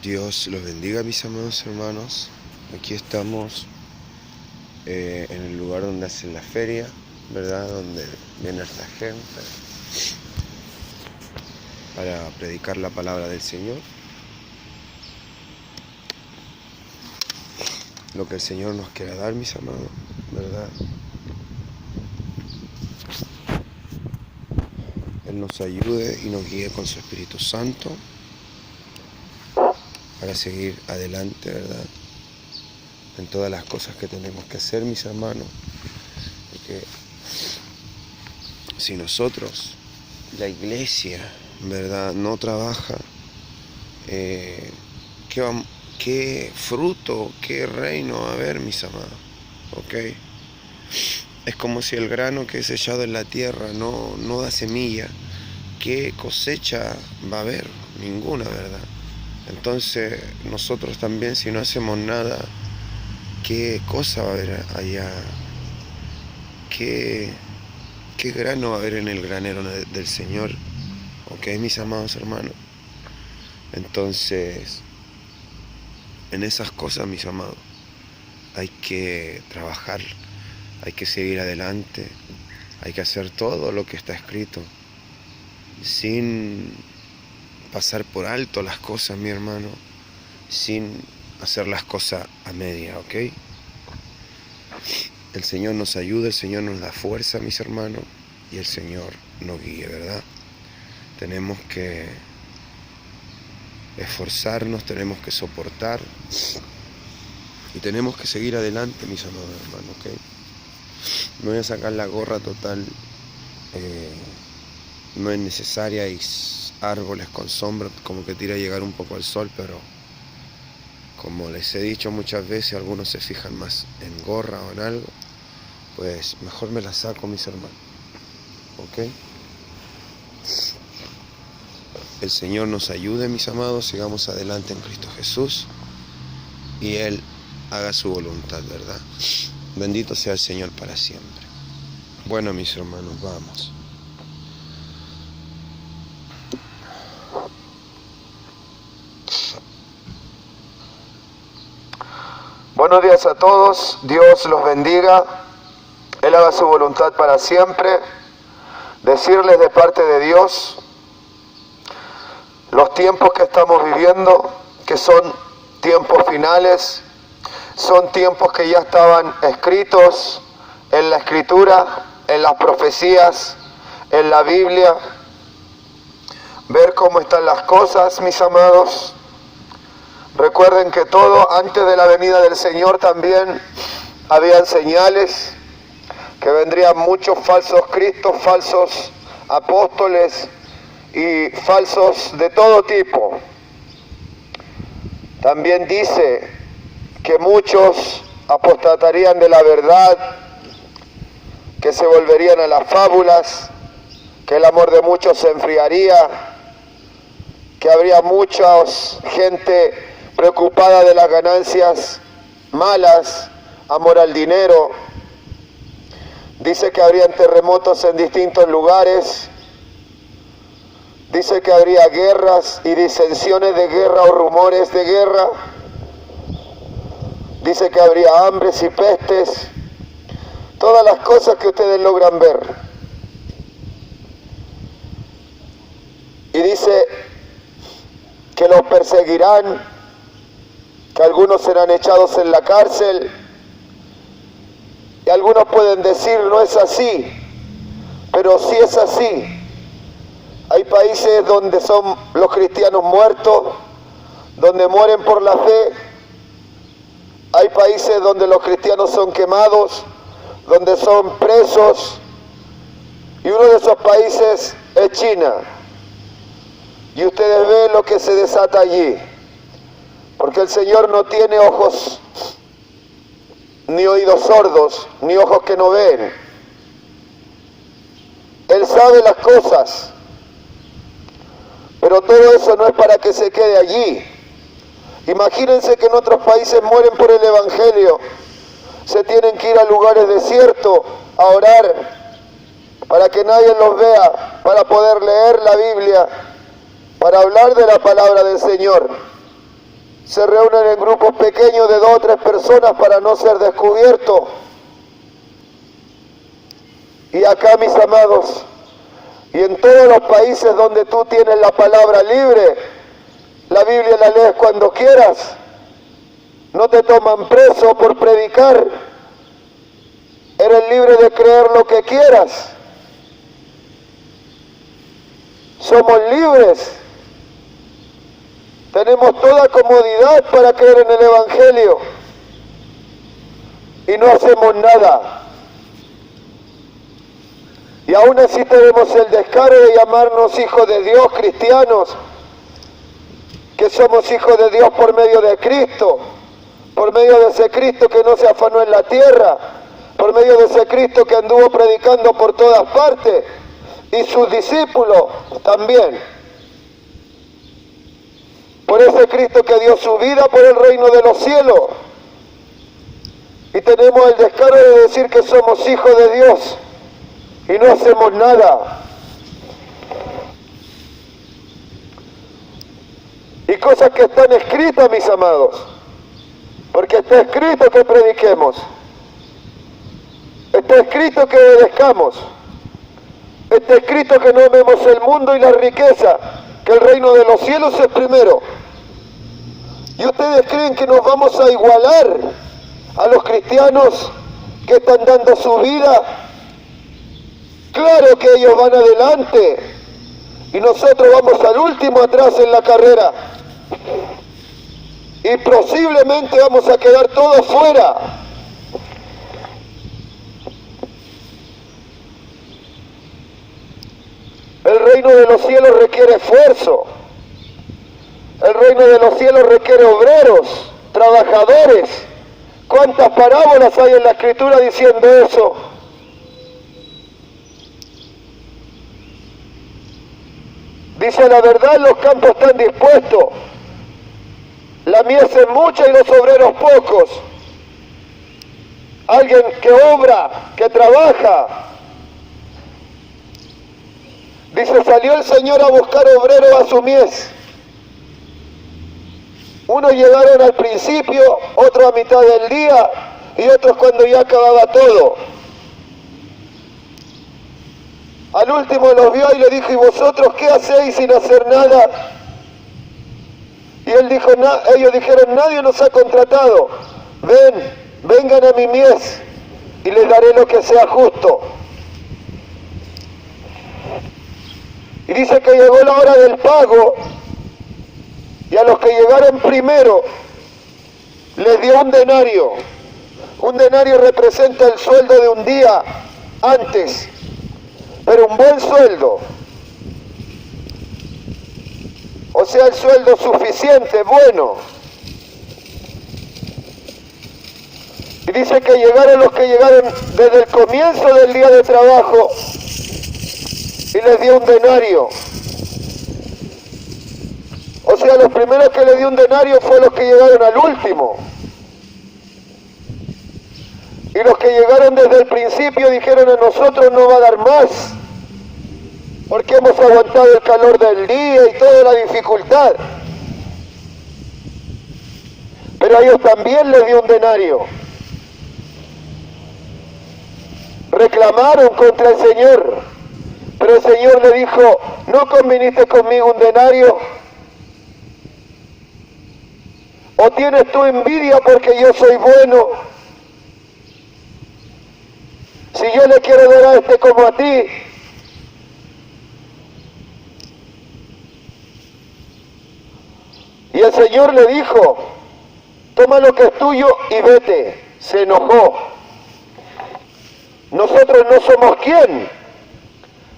Dios los bendiga, mis amados hermanos. Aquí estamos en el lugar donde hacen la feria, ¿verdad? Donde viene esta gente para predicar la palabra del Señor. Lo que el Señor nos quiera dar, mis amados, ¿verdad? Él nos ayude y nos guíe con su Espíritu Santo para seguir adelante, ¿verdad? En todas las cosas que tenemos que hacer, mis hermanos. Porque si nosotros, la iglesia, ¿verdad?, no trabaja, ¿qué fruto, qué reino va a haber, mis amados? ¿Ok? Es como si el grano que es echado en la tierra no da semilla. ¿Qué cosecha va a haber? Ninguna, ¿verdad? Entonces nosotros también, si no hacemos nada, ¿qué cosa va a haber allá? ¿Qué grano va a haber en el granero del Señor? ¿Ok, mis amados hermanos? Entonces, en esas cosas, mis amados, hay que trabajar, hay que seguir adelante, hay que hacer todo lo que está escrito, sin pasar por alto las cosas, mi hermano, sin hacer las cosas a media, ¿ok? El Señor nos ayuda, el Señor nos da fuerza, mis hermanos, y el Señor nos guíe, ¿verdad? Tenemos que esforzarnos, tenemos que soportar y tenemos que seguir adelante, mis amados hermanos, ¿ok? Me voy a sacar la gorra total, no es necesaria, hay árboles con sombra, como que tira a llegar un poco al sol, pero como les he dicho muchas veces, algunos se fijan más en gorra o en algo, pues mejor me la saco, mis hermanos, ¿ok? El Señor nos ayude, mis amados, sigamos adelante en Cristo Jesús y Él haga su voluntad, ¿verdad? Bendito sea el Señor para siempre. Bueno, mis hermanos, vamos. Buenos días a todos, Dios los bendiga, Él haga su voluntad para siempre. Decirles de parte de Dios, los tiempos que estamos viviendo, que son tiempos finales, son tiempos que ya estaban escritos en la Escritura, en las profecías, en la Biblia. Ver cómo están las cosas, mis amados. Recuerden que todo antes de la venida del Señor también habían señales, que vendrían muchos falsos cristos, falsos apóstoles y falsos de todo tipo. También dice que muchos apostatarían de la verdad, que se volverían a las fábulas, que el amor de muchos se enfriaría, que habría mucha gente preocupada de las ganancias malas, amor al dinero. Dice que habrían terremotos en distintos lugares. Dice que habría guerras y disensiones de guerra o rumores de guerra. Dice que habría hambres y pestes. Todas las cosas que ustedes logran ver. Y dice que los perseguirán, que algunos serán echados en la cárcel. Y algunos pueden decir, no es así, pero sí es así. Hay países donde son los cristianos muertos, donde mueren por la fe. Hay países donde los cristianos son quemados, donde son presos. Y uno de esos países es China. Y ustedes ven lo que se desata allí. Porque el Señor no tiene ojos ni oídos sordos, ni ojos que no ven. Él sabe las cosas, pero todo eso no es para que se quede allí. Imagínense que en otros países mueren por el Evangelio, se tienen que ir a lugares desiertos a orar, para que nadie los vea, para poder leer la Biblia, para hablar de la palabra del Señor. se reúnen en grupos pequeños de 2 o 3 personas para no ser descubiertos. Y acá, mis amados, y en todos los países donde tú tienes la palabra libre, la Biblia la lees cuando quieras, no te toman preso por predicar, eres libre de creer lo que quieras. Somos libres, tenemos toda comodidad para creer en el Evangelio y no hacemos nada. Y aún así tenemos el descaro de llamarnos hijos de Dios, cristianos, que somos hijos de Dios por medio de Cristo, por medio de ese Cristo que no se afanó en la tierra, por medio de ese Cristo que anduvo predicando por todas partes, y sus discípulos también. Por ese Cristo que dio su vida por el reino de los cielos. Y tenemos el descaro de decir que somos hijos de Dios y no hacemos nada. Y cosas que están escritas, mis amados, porque está escrito que prediquemos, está escrito que obedezcamos, está escrito que no amemos el mundo y la riqueza, que el reino de los cielos es primero. ¿Y ustedes creen que nos vamos a igualar a los cristianos que están dando su vida? Claro que ellos van adelante y nosotros vamos al último atrás en la carrera. Y posiblemente vamos a quedar todos fuera. El reino de los cielos requiere esfuerzo. El reino de los cielos requiere obreros, trabajadores. ¿Cuántas parábolas hay en la Escritura diciendo eso? Dice la verdad, los campos están dispuestos. La mies es mucha y los obreros pocos. Alguien que obra, que trabaja. Dice, salió el Señor a buscar obreros a su mies. Unos llegaron al principio, otros a mitad del día y otros cuando ya acababa todo. Al último los vio y le dijo, ¿y vosotros qué hacéis sin hacer nada? Y él dijo, ellos dijeron, nadie nos ha contratado. Vengan a mi mies y les daré lo que sea justo. Y dice que llegó la hora del pago y a los que llegaron primero les dio un denario. Un denario representa el sueldo de un día antes, pero un buen sueldo. O sea, el sueldo suficiente, bueno. Y dice que llegaron los que llegaron desde el comienzo del día de trabajo y les dio un denario. O sea, los primeros que le dio un denario fueron los que llegaron al último. Y los que llegaron desde el principio dijeron, a nosotros no va a dar más, porque hemos aguantado el calor del día y toda la dificultad. Pero a ellos también les dio un denario. Reclamaron contra el Señor, pero el Señor le dijo, ¿no conviniste conmigo un denario? ¿O tienes tú envidia porque yo soy bueno? Si yo le quiero dar a este como a ti. Y el Señor le dijo, toma lo que es tuyo y vete. Se enojó. Nosotros no somos quién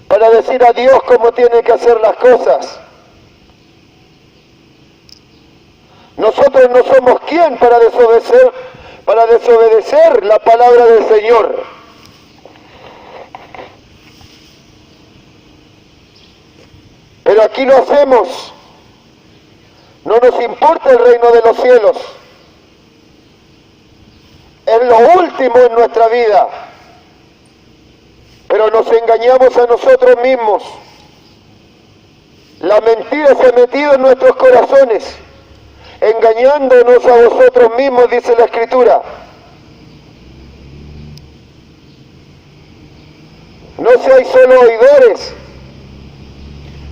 para decir a Dios cómo tiene que hacer las cosas. Nosotros no somos quién para desobedecer la palabra del Señor. Pero aquí lo hacemos. No nos importa el reino de los cielos. Es lo último en nuestra vida. Pero nos engañamos a nosotros mismos. La mentira se ha metido en nuestros corazones engañándonos a vosotros mismos, dice la Escritura. No seáis solo oidores,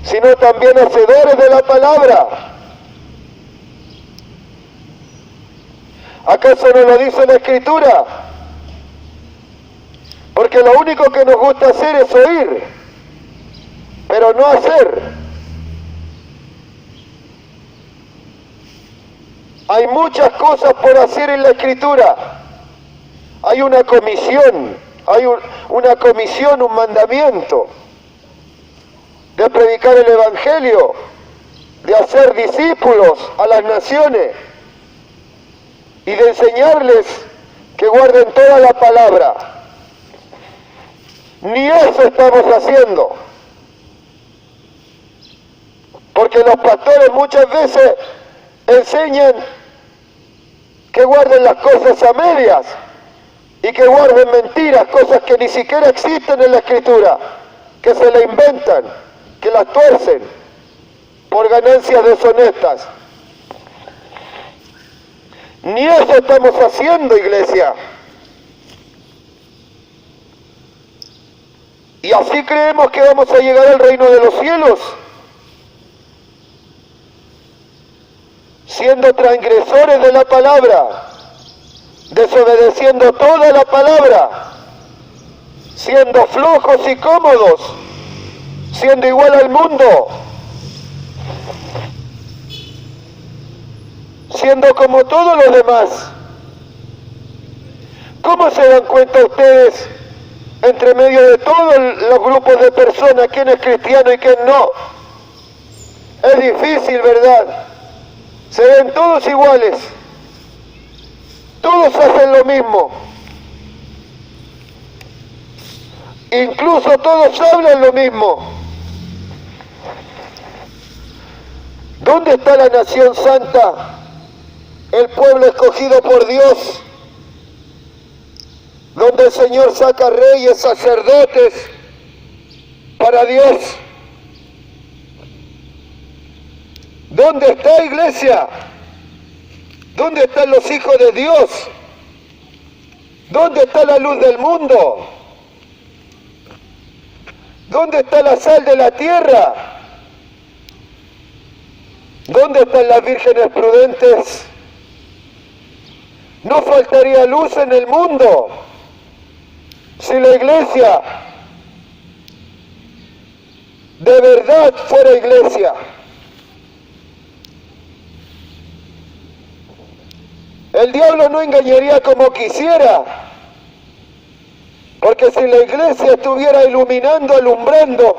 sino también hacedores de la palabra. ¿Acaso no lo dice la Escritura? Porque lo único que nos gusta hacer es oír, pero no hacer. Hay muchas cosas por hacer en la Escritura. Hay una comisión, un mandamiento de predicar el Evangelio, de hacer discípulos a las naciones y de enseñarles que guarden toda la palabra. Ni eso estamos haciendo, porque los pastores muchas veces enseñan que guarden las cosas a medias y que guarden mentiras, cosas que ni siquiera existen en la Escritura, que se le inventan, que las tuercen por ganancias deshonestas. Ni eso estamos haciendo, iglesia. Y así creemos que vamos a llegar al reino de los cielos, siendo transgresores de la palabra, desobedeciendo toda la palabra, siendo flojos y cómodos, siendo igual al mundo, siendo como todos los demás. ¿Cómo se dan cuenta ustedes, entre medio de todos los grupos de personas, quién es cristiano y quién no? Es difícil, ¿verdad? Se ven todos iguales. Todos hacen lo mismo. Incluso todos hablan lo mismo. ¿Dónde está la nación santa? El pueblo escogido por Dios, donde el Señor saca reyes, sacerdotes para Dios. ¿Dónde está, iglesia? ¿Dónde están los hijos de Dios? ¿Dónde está la luz del mundo? ¿Dónde está la sal de la tierra? ¿Dónde están las vírgenes prudentes? No faltaría luz en el mundo si la iglesia de verdad fuera iglesia. El diablo no engañaría como quisiera, porque si la iglesia estuviera iluminando, alumbrando,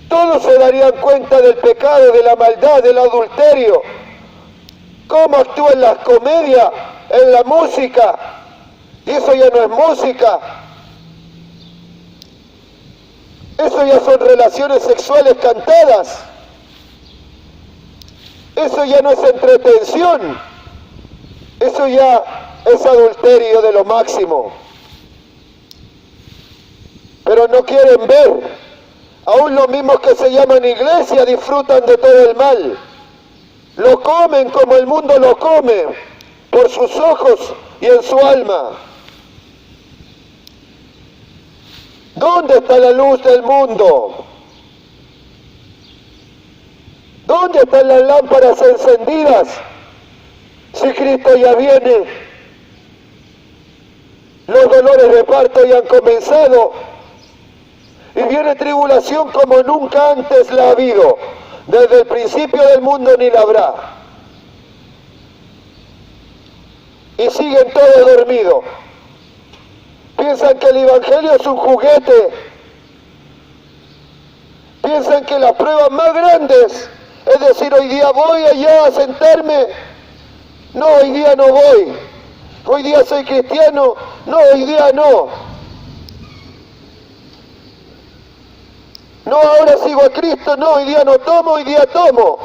todos se darían cuenta del pecado, de la maldad, del adulterio, cómo actúan las comedias, en la música, y eso ya no es música, eso ya son relaciones sexuales cantadas, eso ya no es entretención, eso ya es adulterio de lo máximo. Pero no quieren ver, aún los mismos que se llaman iglesia disfrutan de todo el mal. Lo comen como el mundo lo come, por sus ojos y en su alma. ¿Dónde está la luz del mundo? ¿Dónde están las lámparas encendidas? Si Cristo ya viene, los dolores de parto ya han comenzado y viene tribulación como nunca antes la ha habido. Desde el principio del mundo ni la habrá. Y siguen todos dormidos. Piensan que el Evangelio es un juguete. Piensan que las pruebas más grandes, es decir, hoy día voy allá a sentarme. No, hoy día no voy. Hoy día soy cristiano. No, hoy día no. No, ahora sigo a Cristo. No, hoy día no tomo, hoy día tomo.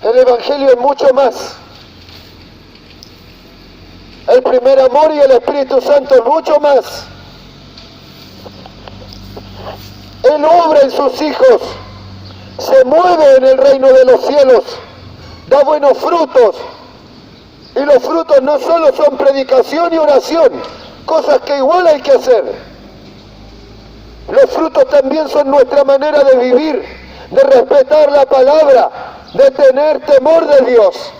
El Evangelio es mucho más. El primer amor y el Espíritu Santo es mucho más. Él obra en sus hijos. se mueve en el reino de los cielos, da buenos frutos. Y los frutos no solo son predicación y oración, cosas que igual hay que hacer. Los frutos también son nuestra manera de vivir, de respetar la palabra, de tener temor de Dios.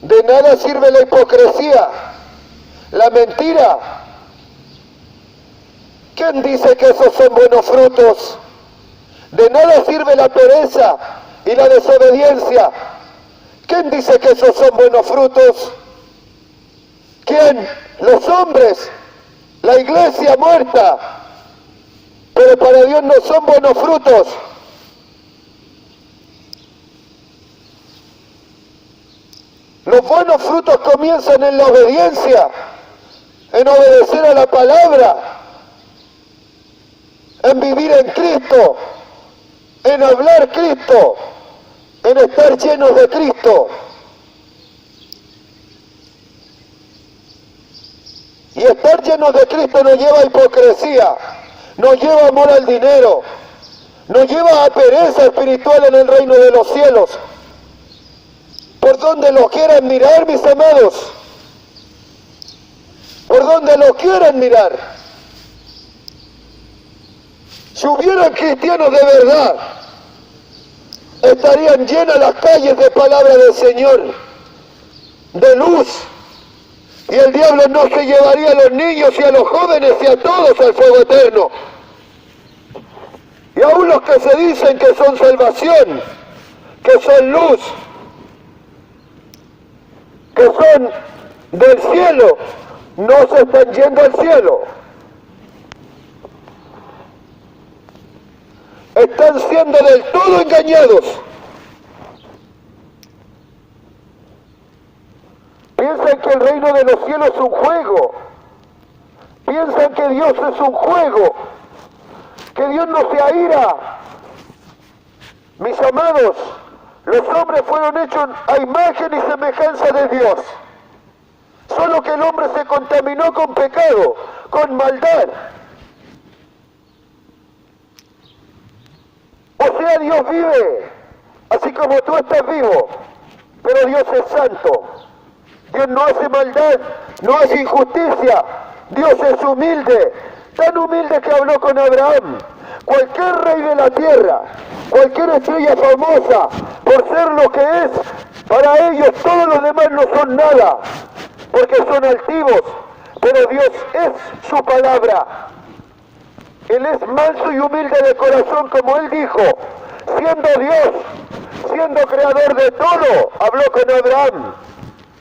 De nada sirve la hipocresía, la mentira. ¿Quién dice que esos son buenos frutos? De nada sirve la pereza y la desobediencia. ¿Quién dice que esos son buenos frutos? ¿Quién? Los hombres, la iglesia muerta. Pero para Dios no son buenos frutos. Los buenos frutos comienzan en la obediencia, en obedecer a la palabra, en vivir en Cristo, en hablar Cristo, en estar llenos de Cristo. Y estar llenos de Cristo nos lleva a hipocresía, nos lleva amor al dinero, nos lleva a pereza espiritual en el reino de los cielos. Por donde lo quieran mirar, mis amados, por donde lo quieran mirar. Si hubieran cristianos de verdad, estarían llenas las calles de palabra del Señor, de luz, y el diablo no se llevaría a los niños y a los jóvenes y a todos al fuego eterno. Y aún los que se dicen que son salvación, que son luz, que son del cielo, no se están yendo al cielo. Están siendo del todo engañados. Piensan que el reino de los cielos es un juego. Piensan que Dios es un juego. Que Dios no se aira. Mis amados, los hombres fueron hechos a imagen y semejanza de Dios. Solo que el hombre se contaminó con pecado, con maldad. O sea, Dios vive, así como tú estás vivo, pero Dios es santo. Dios no hace maldad, no hace injusticia. Dios es humilde, tan humilde que habló con Abraham. Cualquier rey de la tierra, cualquier estrella famosa, por ser lo que es, para ellos todos los demás no son nada, porque son altivos, pero Dios es su palabra. Él es manso y humilde de corazón, como Él dijo, siendo Dios, siendo creador de todo, habló con Abraham,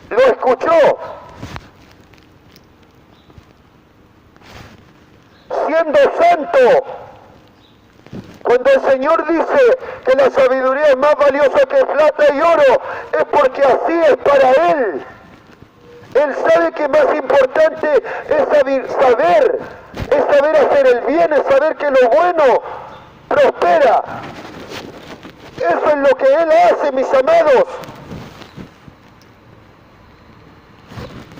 lo escuchó. Siendo santo, cuando el Señor dice que la sabiduría es más valiosa que plata y oro, es porque así es para Él. Él sabe que más importante es saber hacer el bien, es saber que lo bueno prospera. Eso es lo que Él hace, mis amados.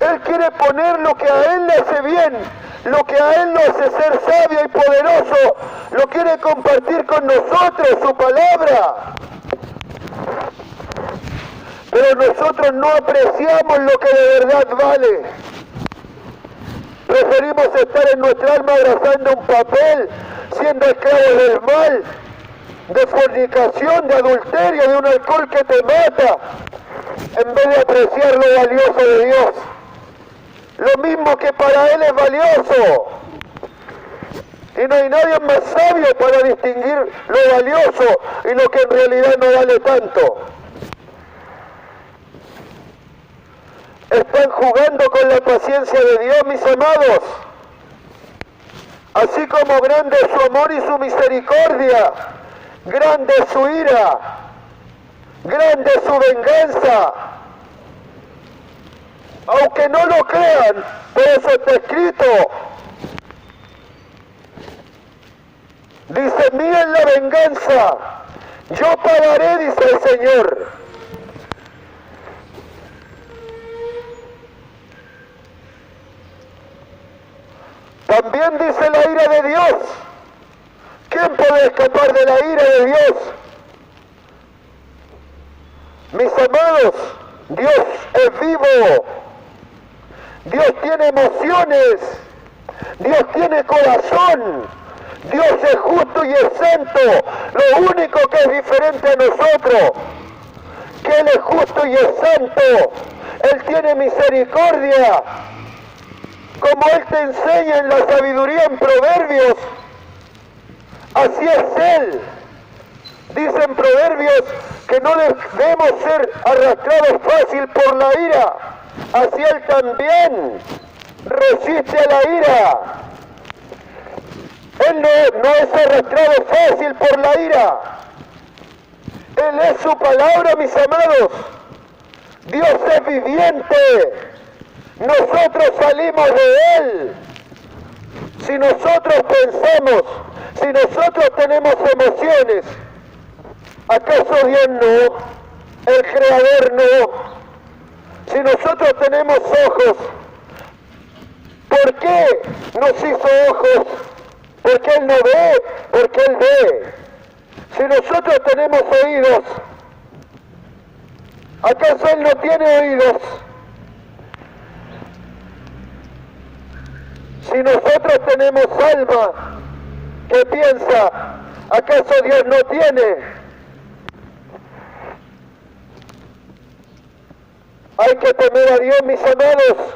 Él quiere poner lo que a Él le hace bien, lo que a Él lo hace ser sabio y poderoso, lo quiere compartir con nosotros, su palabra. Pero nosotros no apreciamos lo que de verdad vale. Preferimos estar en nuestra alma abrazando un papel, siendo esclavos del mal, de fornicación, de adulterio, de un alcohol que te mata, en vez de apreciar lo valioso de Dios. Lo mismo que para Él es valioso. Y no hay nadie más sabio para distinguir lo valioso y lo que en realidad no vale tanto. Están jugando con la paciencia de Dios, mis amados. Así como grande es su amor y su misericordia, grande es su ira, grande es su venganza. Aunque no lo crean, por eso está escrito. Dice, mía es la venganza, yo pagaré, dice el Señor. de Dios. ¿Quién puede escapar de la ira de Dios? Mis amados, Dios es vivo. Dios tiene emociones. Dios tiene corazón. Dios es justo y es santo. Lo único que es diferente a nosotros, que Él es justo y es santo. Él tiene misericordia. Como Él te enseña en la sabiduría en Proverbios, así es Él. Dice en Proverbios que no debemos ser arrastrados fácil por la ira. Así Él también resiste a la ira. Él no es arrastrado fácil por la ira. Él es su palabra, mis amados. Dios es viviente. Nosotros salimos de Él. Si nosotros pensamos, si nosotros tenemos emociones, ¿acaso Dios no? ¿El Creador no? Si nosotros tenemos ojos, ¿por qué nos hizo ojos? Porque Él no ve, porque Él ve. Si nosotros tenemos oídos, ¿acaso Él no tiene oídos? Si nosotros tenemos alma que piensa, ¿acaso Dios no tiene? Hay que temer a Dios, mis amados.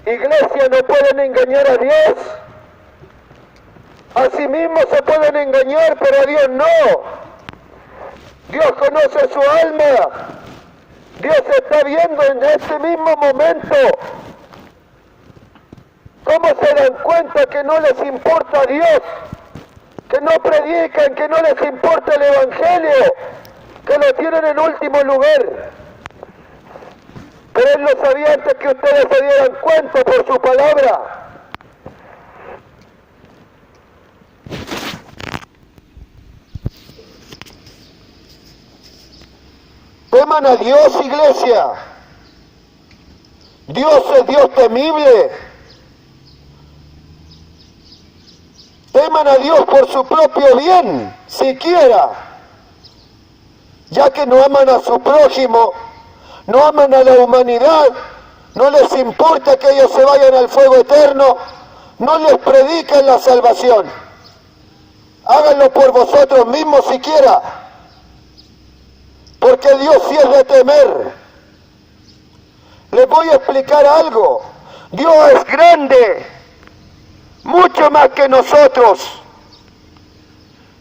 Iglesia, no pueden engañar a Dios. A sí mismos se pueden engañar, pero a Dios no. Dios conoce su alma. Dios está viendo en este mismo momento. ¿Cómo se dan cuenta que no les importa a Dios? Que no predican, que no les importa el Evangelio, que lo tienen en último lugar. Pero Él lo sabía antes que ustedes se dieran cuenta por su palabra. Teman a Dios, iglesia. Dios es Dios temible. Teman a Dios por su propio bien, siquiera, ya que no aman a su prójimo, no aman a la humanidad, no les importa que ellos se vayan al fuego eterno, no les predican la salvación. Háganlo por vosotros mismos siquiera, porque Dios sí es de temer. Les voy a explicar algo. Dios es grande, mucho más que nosotros.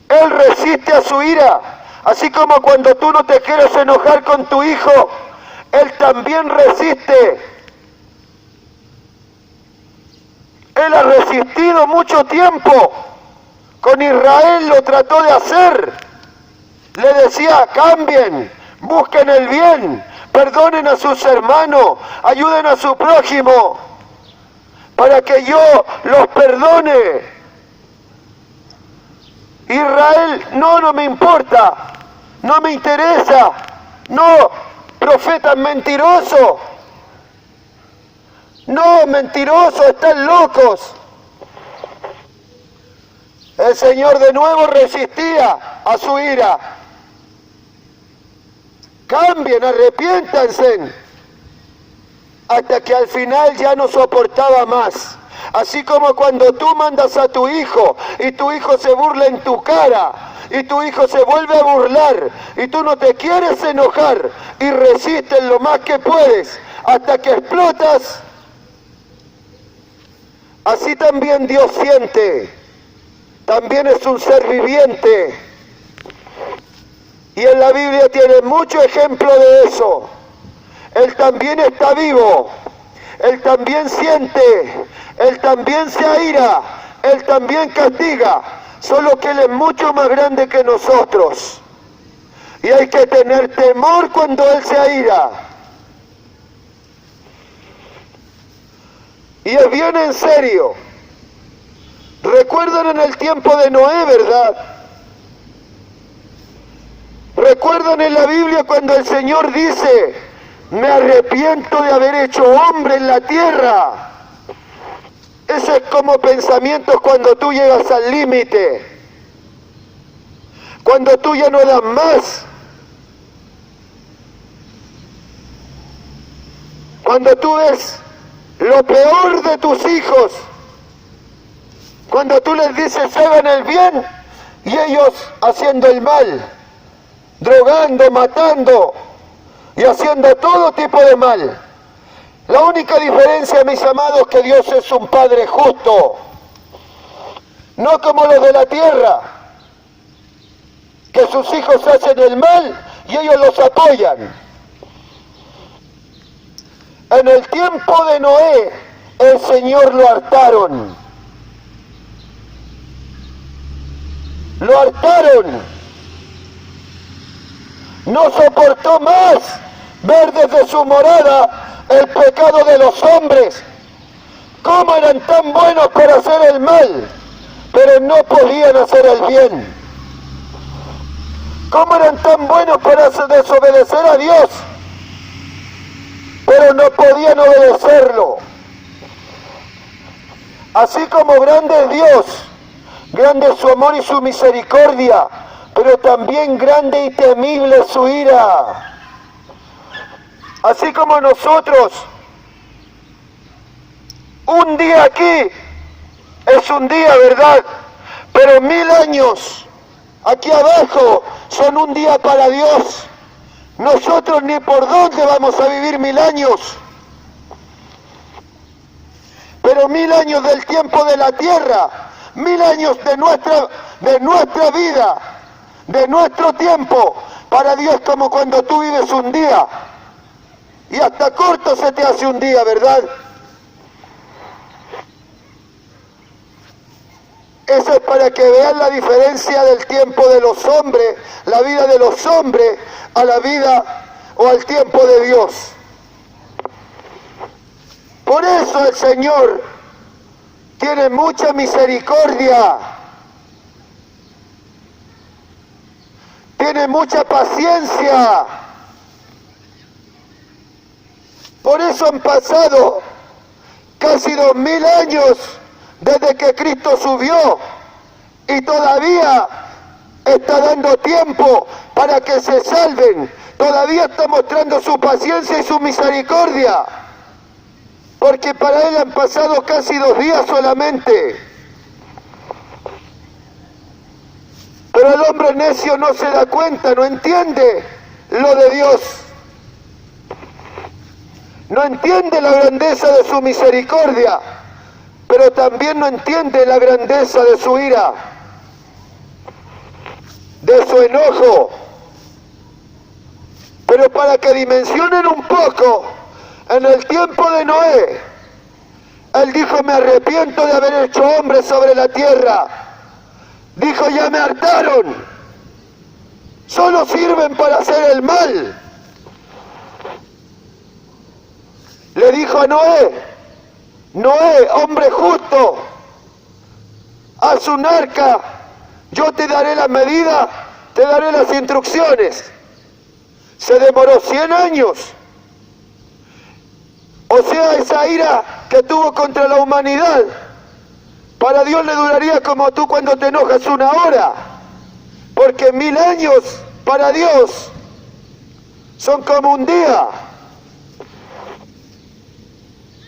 Él resiste a su ira, así como cuando tú no te quieres enojar con tu hijo, Él también resiste. Él ha resistido mucho tiempo. Con Israel lo trató de hacer. Le decía, cambien, busquen el bien, perdonen a sus hermanos, ayuden a su prójimo, para que yo los perdone. Israel, no me importa, no me interesa, no, profetas mentirosos, no, mentirosos, están locos. El Señor de nuevo resistía a su ira. Cambien, arrepiéntanse, hasta que al final ya no soportaba más. Así como cuando tú mandas a tu hijo y tu hijo se burla en tu cara y tu hijo se vuelve a burlar y tú no te quieres enojar y resistes lo más que puedes hasta que explotas. Así también Dios siente, también es un ser viviente y en la Biblia tiene mucho ejemplo de eso. Él también está vivo, Él también siente, Él también se aira, Él también castiga, solo que Él es mucho más grande que nosotros. Y hay que tener temor cuando Él se aira. Y es bien en serio. Recuerdan en el tiempo de Noé, ¿verdad? Recuerdan en la Biblia cuando el Señor dice, me arrepiento de haber hecho hombre en la tierra. Ese es como pensamientos cuando tú llegas al límite, cuando tú ya no das más, cuando tú ves lo peor de tus hijos, cuando tú les dices hagan el bien y ellos haciendo el mal, drogando, matando y haciendo todo tipo de mal. La única diferencia, mis amados, que Dios es un Padre justo, no como los de la tierra, que sus hijos hacen el mal y ellos los apoyan. En el tiempo de Noé, el Señor lo hartaron. Lo hartaron. No soportó más ver desde su morada el pecado de los hombres. ¿Cómo eran tan buenos para hacer el mal, pero no podían hacer el bien? ¿Cómo eran tan buenos para desobedecer a Dios, pero no podían obedecerlo? Así como grande es Dios, grande es su amor y su misericordia, pero también grande y temible es su ira. Así como nosotros, un día aquí es un día, ¿verdad? Pero 1000 años aquí abajo son un día para Dios. Nosotros ni por dónde vamos a vivir 1000 años. Pero 1000 años del tiempo de la tierra, 1000 años de nuestra vida, de nuestro tiempo, para Dios como cuando tú vives un día. Y hasta corto se te hace un día, ¿verdad? Eso es para que vean la diferencia del tiempo de los hombres, la vida de los hombres, a la vida o al tiempo de Dios. Por eso el Señor tiene mucha misericordia, tiene mucha paciencia. Por eso han pasado casi 2000 años desde que Cristo subió y todavía está dando tiempo para que se salven. Todavía está mostrando su paciencia y su misericordia, porque para Él han pasado casi 2 días solamente. Pero el hombre necio no se da cuenta, no entiende lo de Dios. No entiende la grandeza de su misericordia, pero también no entiende la grandeza de su ira, de su enojo. Pero para que dimensionen un poco, en el tiempo de Noé, él dijo, me arrepiento de haber hecho hombres sobre la tierra. Dijo, ya me hartaron, solo sirven para hacer el mal. Le dijo a Noé, Noé, hombre justo, haz un arca, yo te daré la medida, te daré las instrucciones. Se demoró 100 años. O sea, esa ira que tuvo contra la humanidad, para Dios le duraría como tú cuando te enojas 1 hora. Porque 1000 años para Dios son como un día.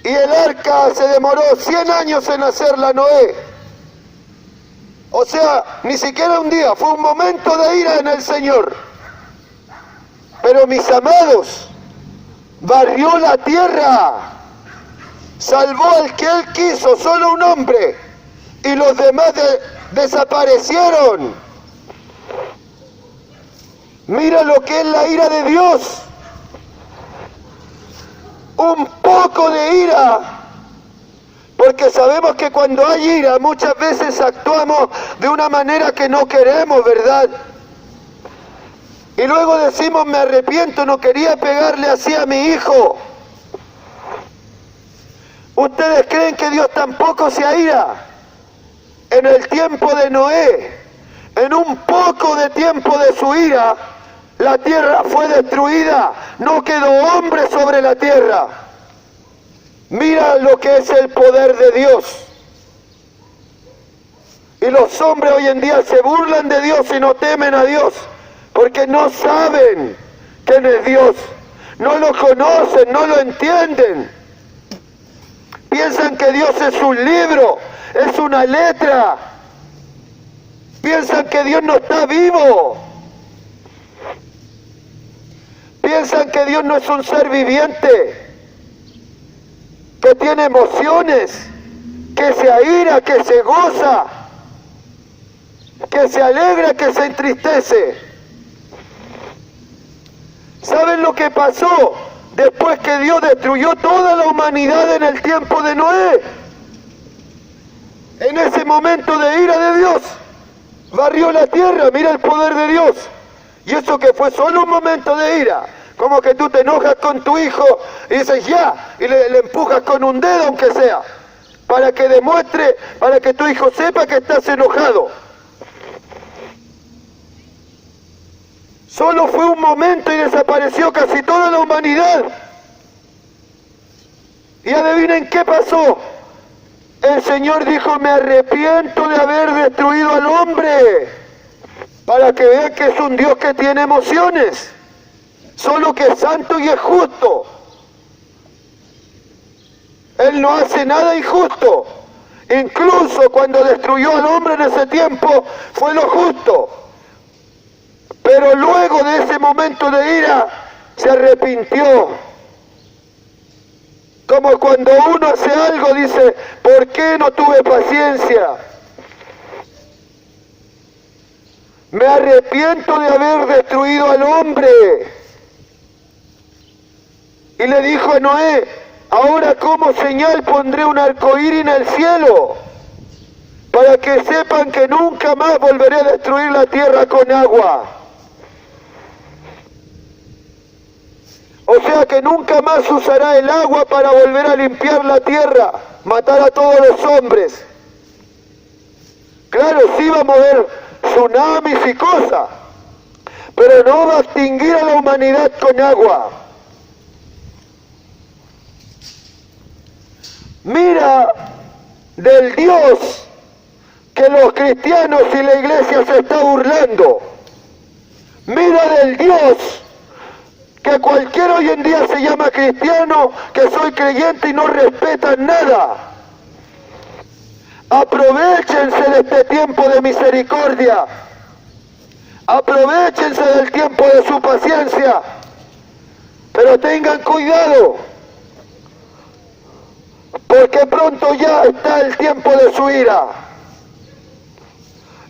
Y el arca se demoró 100 años en hacerla Noé. O sea, ni siquiera un día, fue un momento de ira en el Señor. Pero mis amados, barrió la tierra, salvó al que Él quiso, solo un hombre, y los demás desaparecieron. Mira lo que es la ira de Dios. Un poco de ira, porque sabemos que cuando hay ira muchas veces actuamos de una manera que no queremos, ¿verdad? Y luego decimos, me arrepiento, no quería pegarle así a mi hijo. ¿Ustedes creen que Dios tampoco se aira? En el tiempo de Noé, en un poco de tiempo de su ira, la tierra fue destruida, no quedó hombre sobre la tierra. Mira lo que es el poder de Dios. Y los hombres hoy en día se burlan de Dios y no temen a Dios, porque no saben quién es Dios, no lo conocen, no lo entienden. Piensan que Dios es un libro, es una letra. Piensan que Dios no está vivo. Piensan que Dios no es un ser viviente, que tiene emociones, que se aira, que se goza, que se alegra, que se entristece. ¿Saben lo que pasó después que Dios destruyó toda la humanidad en el tiempo de Noé? En ese momento de ira de Dios, barrió la tierra, mira el poder de Dios. Y eso que fue solo un momento de ira, como que tú te enojas con tu hijo y dices ya, y le empujas con un dedo aunque sea, para que demuestre, para que tu hijo sepa que estás enojado. Solo fue un momento y desapareció casi toda la humanidad. Y adivinen qué pasó. El Señor dijo, me arrepiento de haber destruido al hombre, para que vean que es un Dios que tiene emociones, solo que es santo y es justo. Él no hace nada injusto. Incluso cuando destruyó al hombre en ese tiempo, fue lo justo. Pero luego de ese momento de ira, se arrepintió. Como cuando uno hace algo, dice, ¿por qué no tuve paciencia? Me arrepiento de haber destruido al hombre. Y le dijo a Noé, ahora como señal pondré un arcoíris en el cielo, para que sepan que nunca más volveré a destruir la tierra con agua. O sea que nunca más usará el agua para volver a limpiar la tierra, matar a todos los hombres. Claro, sí va a mover tsunamis y cosas, pero no va a extinguir a la humanidad con agua. Mira del Dios que los cristianos y la iglesia se está burlando. Mira del Dios que cualquiera hoy en día se llama cristiano, que soy creyente y no respetan nada. Aprovéchense de este tiempo de misericordia. Aprovéchense del tiempo de su paciencia. Pero tengan cuidado, porque pronto ya está el tiempo de su ira.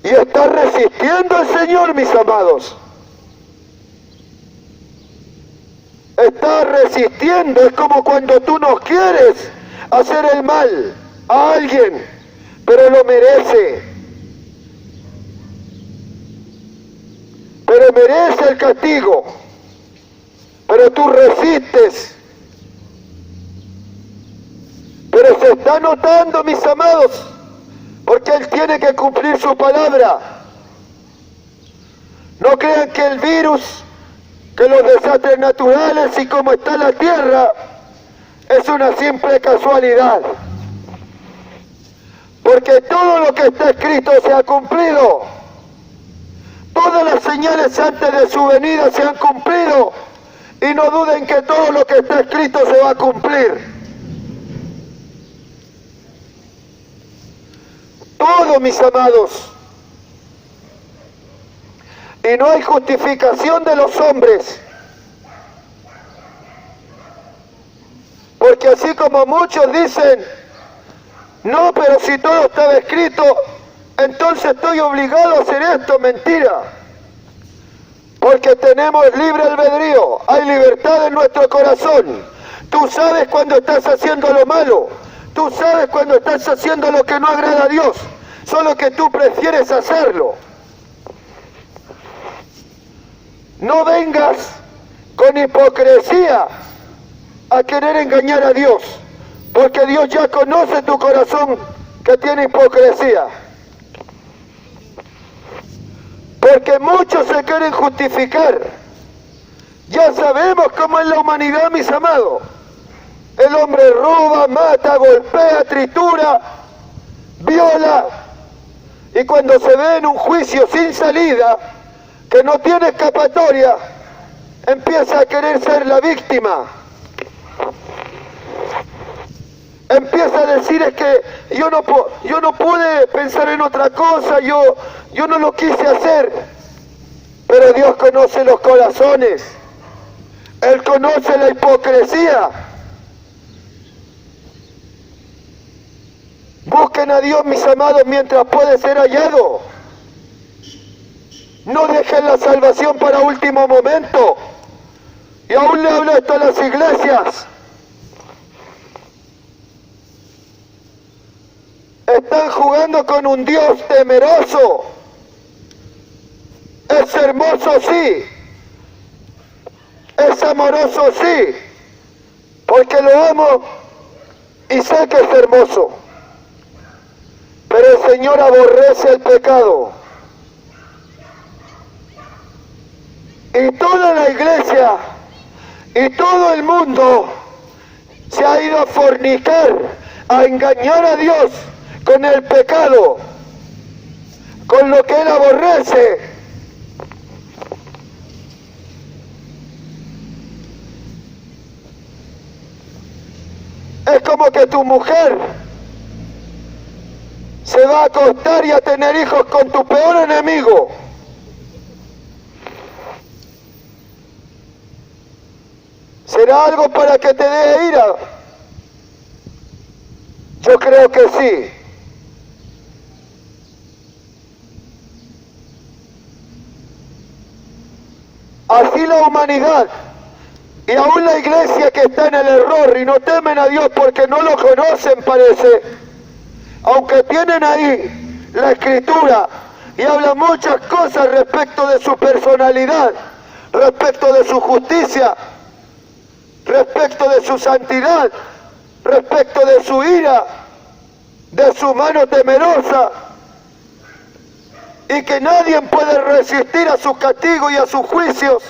Y está resistiendo el Señor, mis amados. Está resistiendo, es como cuando tú no quieres hacer el mal a alguien, pero lo merece. Pero merece el castigo, pero tú resistes. Pero se está notando, mis amados, porque Él tiene que cumplir su palabra. No crean que el virus, que los desastres naturales y cómo está la tierra es una simple casualidad, porque todo lo que está escrito se ha cumplido. Todas las señales antes de su venida se han cumplido, y no duden que todo lo que está escrito se va a cumplir. Todo, mis amados. Y no hay justificación de los hombres. Porque así como muchos dicen, no, pero si todo estaba escrito, entonces estoy obligado a hacer esto. Mentira. Porque tenemos libre albedrío, hay libertad en nuestro corazón. Tú sabes cuando estás haciendo lo malo, tú sabes cuando estás haciendo lo que no agrada a Dios, solo que tú prefieres hacerlo. No vengas con hipocresía a querer engañar a Dios, porque Dios ya conoce tu corazón que tiene hipocresía. Porque muchos se quieren justificar. Ya sabemos cómo es la humanidad, mis amados. El hombre roba, mata, golpea, tritura, viola, Y cuando se ve en un juicio sin salida, que no tiene escapatoria, empieza a querer ser la víctima. Empieza a decir, es que yo no pude pensar en otra cosa, yo no lo quise hacer. Pero Dios conoce los corazones. Él conoce la hipocresía. Busquen a Dios, mis amados, mientras puede ser hallado. No dejen la salvación para último momento. Y aún le hablo esto a las iglesias. Están jugando con un Dios temeroso. Es hermoso, sí. Es amoroso, sí. Porque lo amo y sé que es hermoso. Pero el Señor aborrece el pecado. Y toda la iglesia y todo el mundo se ha ido a fornicar, a engañar a Dios con el pecado, con lo que Él aborrece. Es como que tu mujer se va a acostar y a tener hijos con tu peor enemigo. ¿Será algo para que te dé ira? Yo creo que sí. Así la humanidad y aún la iglesia que está en el error y no temen a Dios porque no lo conocen, parece, aunque tienen ahí la escritura y habla muchas cosas respecto de su personalidad, respecto de su justicia, respecto de su santidad, respecto de su ira, de su mano temerosa, y que nadie puede resistir a sus castigos y a sus juicios,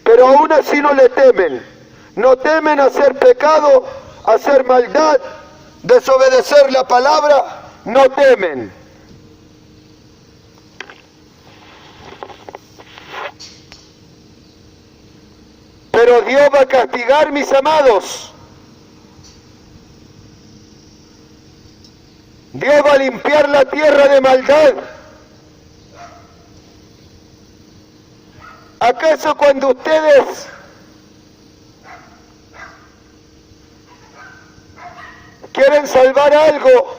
pero aún así no le temen. No temen hacer pecado, hacer maldad, desobedecer la palabra, no temen. Pero Dios va a castigar, mis amados. Dios va a limpiar la tierra de maldad. ¿Acaso cuando ustedes quieren salvar algo,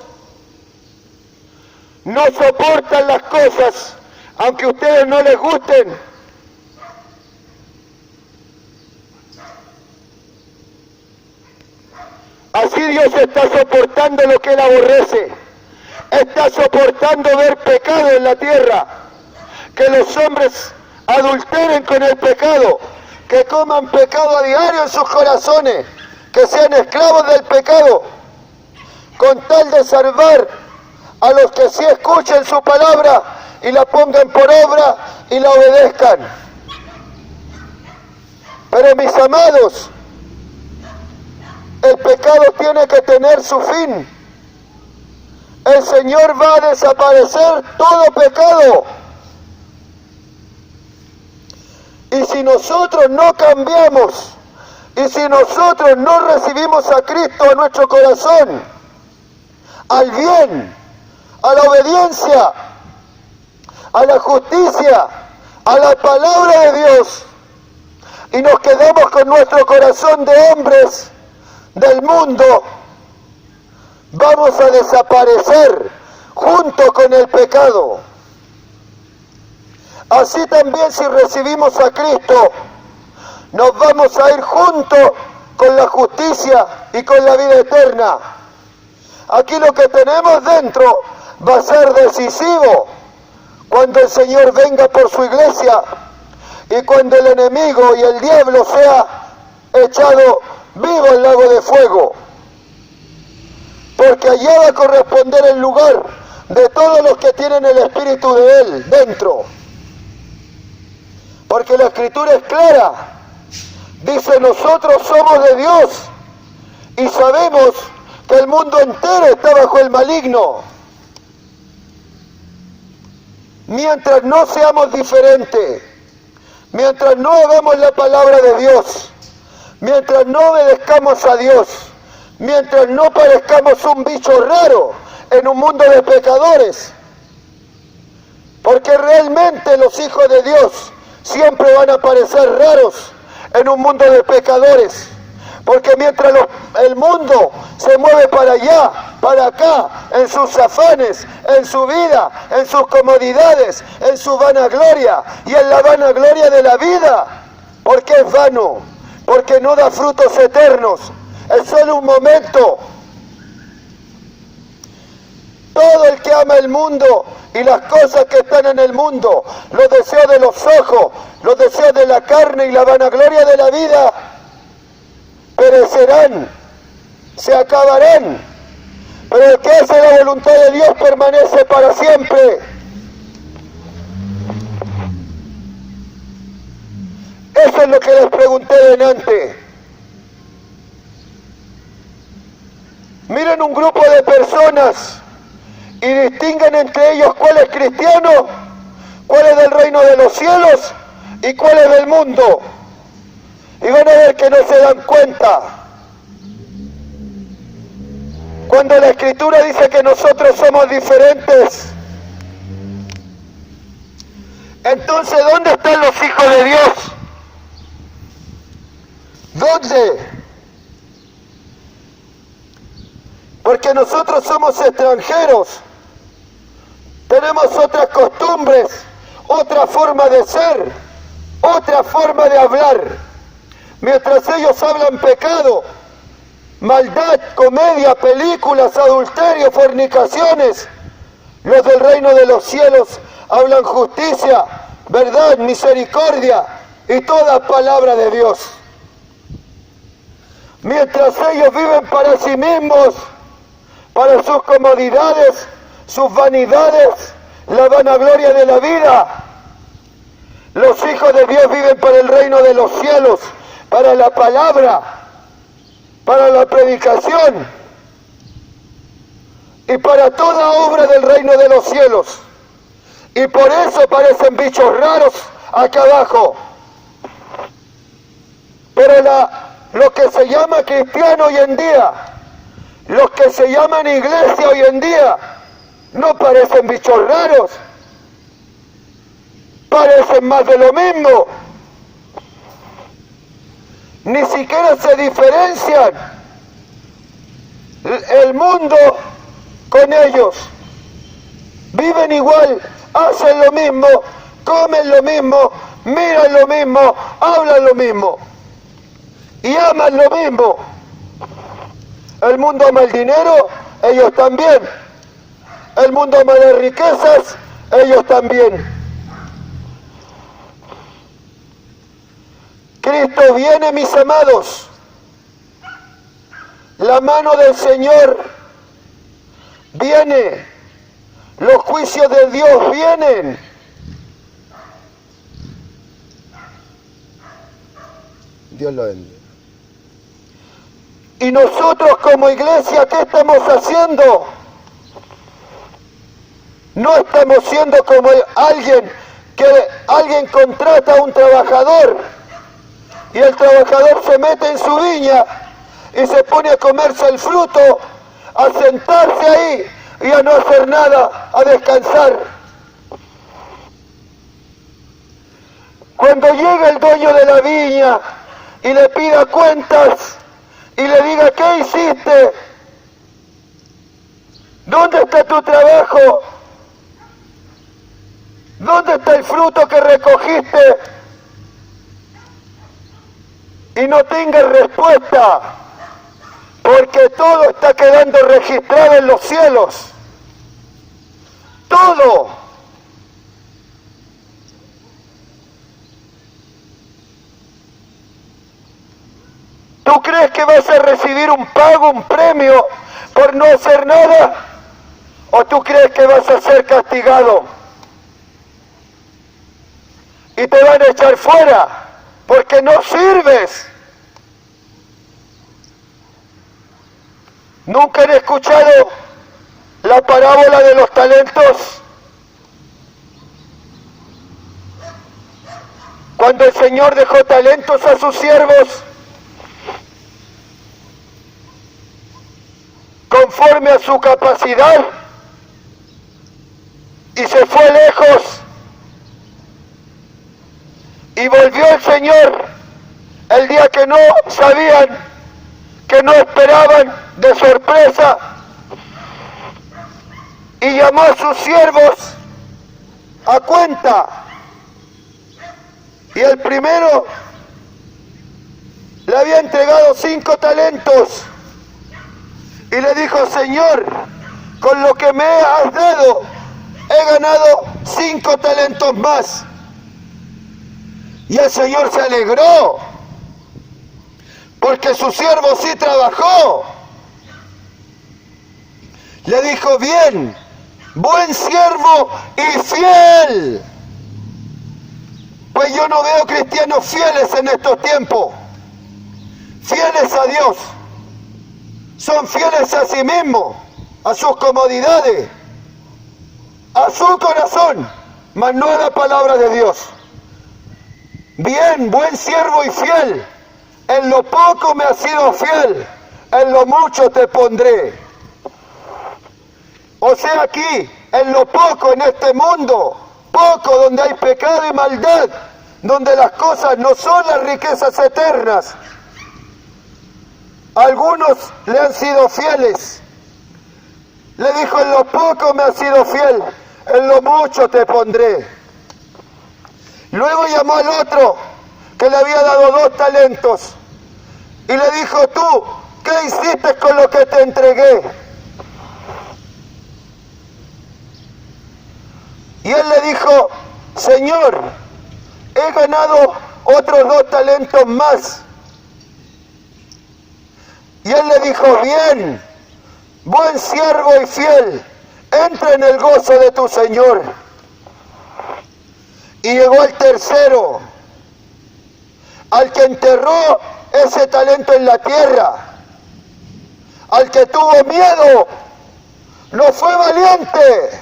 no soportan las cosas, aunque a ustedes no les gusten? Así Dios está soportando lo que Él aborrece. Está soportando ver pecado en la tierra. Que los hombres adulteren con el pecado. Que coman pecado a diario en sus corazones. Que sean esclavos del pecado. Con tal de salvar a los que sí escuchen su palabra y la pongan por obra y la obedezcan. Pero mis amados, el pecado tiene que tener su fin. El Señor va a desaparecer todo pecado. Y si nosotros no cambiamos, y si nosotros no recibimos a Cristo en nuestro corazón, al bien, a la obediencia, a la justicia, a la palabra de Dios, y nos quedamos con nuestro corazón de hombres del mundo, vamos a desaparecer junto con el pecado. Así también si recibimos a Cristo, nos vamos a ir junto con la justicia y con la vida eterna. Aquí lo que tenemos dentro va a ser decisivo cuando el Señor venga por su iglesia y cuando el enemigo y el diablo sea echado vivo al lago de fuego. Porque allá va a corresponder el lugar de todos los que tienen el Espíritu de Él dentro. Porque la Escritura es clara. Dice, nosotros somos de Dios y sabemos que el mundo entero está bajo el maligno. mientras no seamos diferentes, mientras no hagamos la palabra de Dios, mientras no obedezcamos a Dios, mientras no parezcamos un bicho raro en un mundo de pecadores, porque realmente los hijos de Dios siempre van a parecer raros en un mundo de pecadores, porque mientras el mundo se mueve para allá, para acá, en sus afanes, en su vida, en sus comodidades, en su vanagloria y en la vanagloria de la vida, porque es vano, porque no da frutos eternos, es solo un momento. Todo el que ama el mundo y las cosas que están en el mundo, los deseos de los ojos, los deseos de la carne y la vanagloria de la vida, perecerán, se acabarán, pero el que hace la voluntad de Dios permanece para siempre. Eso es lo que les pregunté delante. Miren un grupo de personas y distinguen entre ellos cuál es cristiano, cuál es del reino de los cielos y cuál es del mundo. Y van a ver que no se dan cuenta. Cuando la Escritura dice que nosotros somos diferentes, entonces ¿dónde están los hijos de Dios? ¿Dónde? Porque nosotros somos extranjeros, tenemos otras costumbres, otra forma de ser, otra forma de hablar. Mientras ellos hablan pecado, maldad, comedia, películas, adulterio, fornicaciones, los del reino de los cielos hablan justicia, verdad, misericordia y toda palabra de Dios. Mientras ellos viven para sí mismos, para sus comodidades, sus vanidades, la vanagloria de la vida, los hijos de Dios viven para el reino de los cielos, para la palabra, para la predicación y para toda obra del reino de los cielos. Y por eso parecen bichos raros acá abajo. Pero lo que se llama cristiano hoy en día, los que se llaman iglesia hoy en día, no parecen bichos raros, parecen más de lo mismo. Ni siquiera se diferencian el mundo con ellos. Viven igual, hacen lo mismo, comen lo mismo, miran lo mismo, hablan lo mismo y aman lo mismo. El mundo ama el dinero, ellos también. El mundo ama las riquezas, ellos también. Cristo viene, mis amados. La mano del Señor viene. Los juicios de Dios vienen. Dios lo bendiga. Y nosotros como iglesia, ¿qué estamos haciendo? No estamos siendo como alguien contrata a un trabajador y el trabajador se mete en su viña y se pone a comerse el fruto, a sentarse ahí y a no hacer nada, a descansar. Cuando llega el dueño de la viña y le pida cuentas y le diga, ¿qué hiciste? ¿Dónde está tu trabajo? ¿Dónde está el fruto que recogiste? Y no tenga respuesta, porque todo está quedando registrado en los cielos. Todo. ¿Tú crees que vas a recibir un pago, un premio por no hacer nada? ¿O tú crees que vas a ser castigado? Y te van a echar fuera porque no sirves. ¿Nunca han escuchado la parábola de los talentos? Cuando el Señor dejó talentos a sus siervos, conforme a su capacidad, y se fue lejos, y volvió el Señor el día que no sabían, que no esperaban, de sorpresa, y llamó a sus siervos a cuenta. Y el primero le había entregado 5 talentos y le dijo: Señor, con lo que me has dado he ganado 5 talentos más. Y el Señor se alegró porque su siervo sí trabajó. Le dijo: bien, buen siervo y fiel. Pues yo no veo cristianos fieles en estos tiempos, fieles a Dios. Son fieles a sí mismos, a sus comodidades, a su corazón, mas no a la palabra de Dios. Bien, buen siervo y fiel, en lo poco me has sido fiel, en lo mucho te pondré. O sea, aquí, en lo poco, en este mundo, poco donde hay pecado y maldad, donde las cosas no son las riquezas eternas. Algunos le han sido fieles. Le dijo: en lo poco me has sido fiel, en lo mucho te pondré. Luego llamó al otro que le había dado 2 talentos y le dijo: tú, ¿qué hiciste con lo que te entregué? Y él le dijo: Señor, he ganado otros 2 talentos más. Y él le dijo: bien, buen siervo y fiel, entra en el gozo de tu Señor. Y llegó el tercero, al que enterró ese talento en la tierra, al que tuvo miedo, no fue valiente,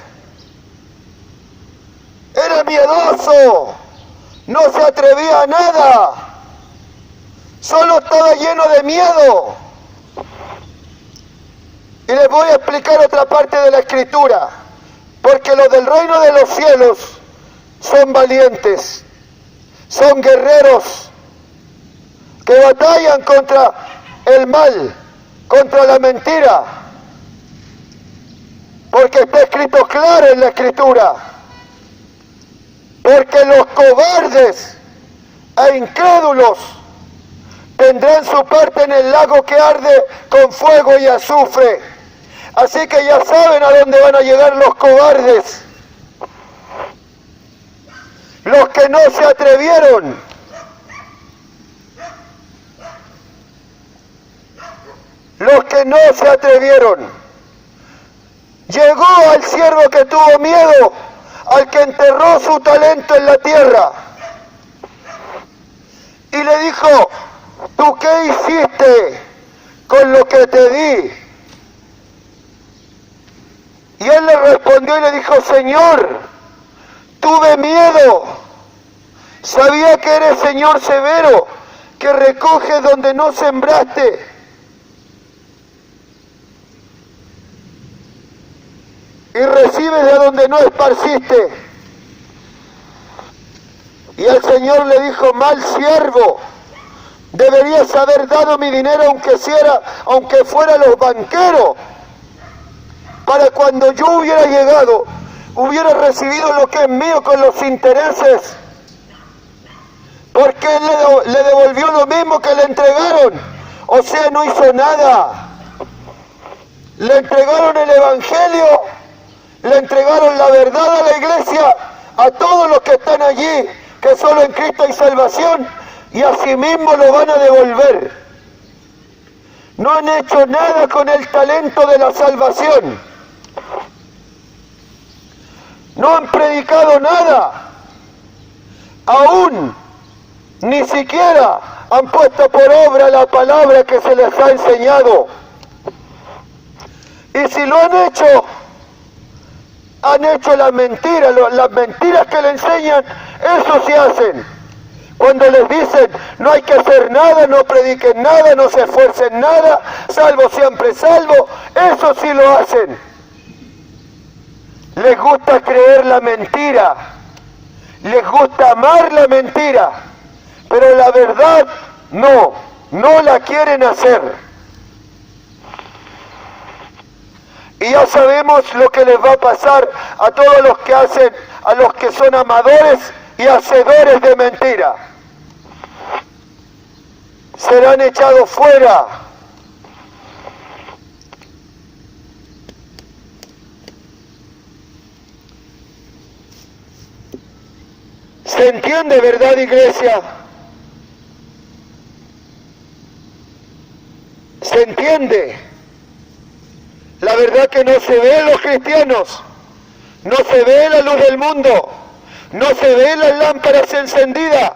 era miedoso, no se atrevía a nada, solo estaba lleno de miedo. Y les voy a explicar otra parte de la Escritura, porque los del reino de los cielos son valientes, son guerreros que batallan contra el mal, contra la mentira, porque está escrito claro en la Escritura. Porque los cobardes e incrédulos tendrán su parte en el lago que arde con fuego y azufre. Así que ya saben a dónde van a llegar los cobardes, los que no se atrevieron. Los que no se atrevieron. Llegó al siervo que tuvo miedo, al que enterró su talento en la tierra, y le dijo: ¿tú qué hiciste con lo que te di? Y él le respondió y le dijo: Señor, tuve miedo, sabía que eres Señor severo, que recoges donde no sembraste. Y recibes de donde no esparciste. Y el Señor le dijo: mal siervo, deberías haber dado mi dinero aunque fuera los banqueros, para cuando yo hubiera llegado, hubiera recibido lo que es mío con los intereses. Porque él le devolvió lo mismo que le entregaron, o sea, no hizo nada. Le entregaron el Evangelio, le entregaron la verdad a la iglesia, a todos los que están allí, que solo en Cristo hay salvación, y asimismo lo van a devolver. No han hecho nada con el talento de la salvación. No han predicado nada. Aún ni siquiera han puesto por obra la palabra que se les ha enseñado. Y si lo han hecho las mentiras que le enseñan, eso sí hacen. Cuando les dicen no hay que hacer nada, no prediquen nada, no se esfuercen nada, salvo siempre salvo, eso sí lo hacen. Les gusta creer la mentira, les gusta amar la mentira, pero la verdad no la quieren hacer. Y ya sabemos lo que les va a pasar a todos los que hacen, a los que son amadores y hacedores de mentira. Serán echados fuera. ¿Se entiende, verdad, iglesia? ¿Se entiende? La verdad que no se ve en los cristianos, no se ve la luz del mundo, no se ve las lámparas encendidas,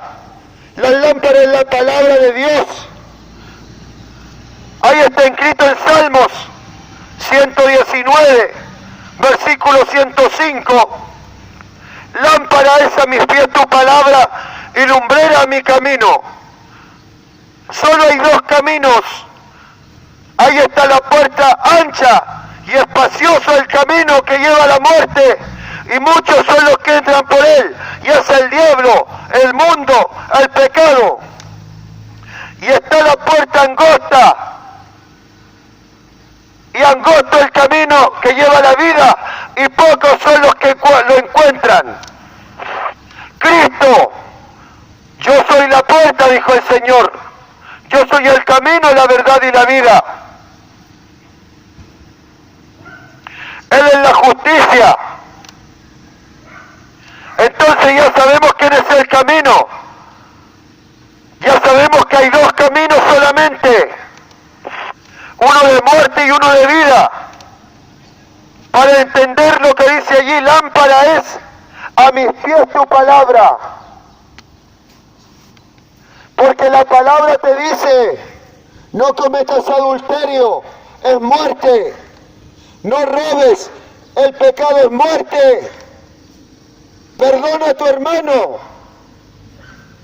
las lámparas en la palabra de Dios. Ahí está escrito en Salmos 119, versículo 105. Lámpara es a mis pies tu palabra y lumbrera mi camino. Solo hay dos caminos. Ahí está la puerta ancha y espacioso el camino que lleva a la muerte, y muchos son los que entran por él, y es el diablo, el mundo, el pecado. Y está la puerta angosta, y angosto el camino que lleva a la vida, y pocos son los que lo encuentran. Cristo, yo soy la puerta, dijo el Señor, yo soy el camino, la verdad y la vida. Él es la justicia. Entonces ya sabemos quién es el camino. Ya sabemos que hay dos caminos solamente. Uno de muerte y uno de vida. Para entender lo que dice allí, lámpara es a mis pies tu palabra. Porque la palabra te dice, no cometas adulterio, es muerte. No robes, el pecado es muerte. Perdona a tu hermano,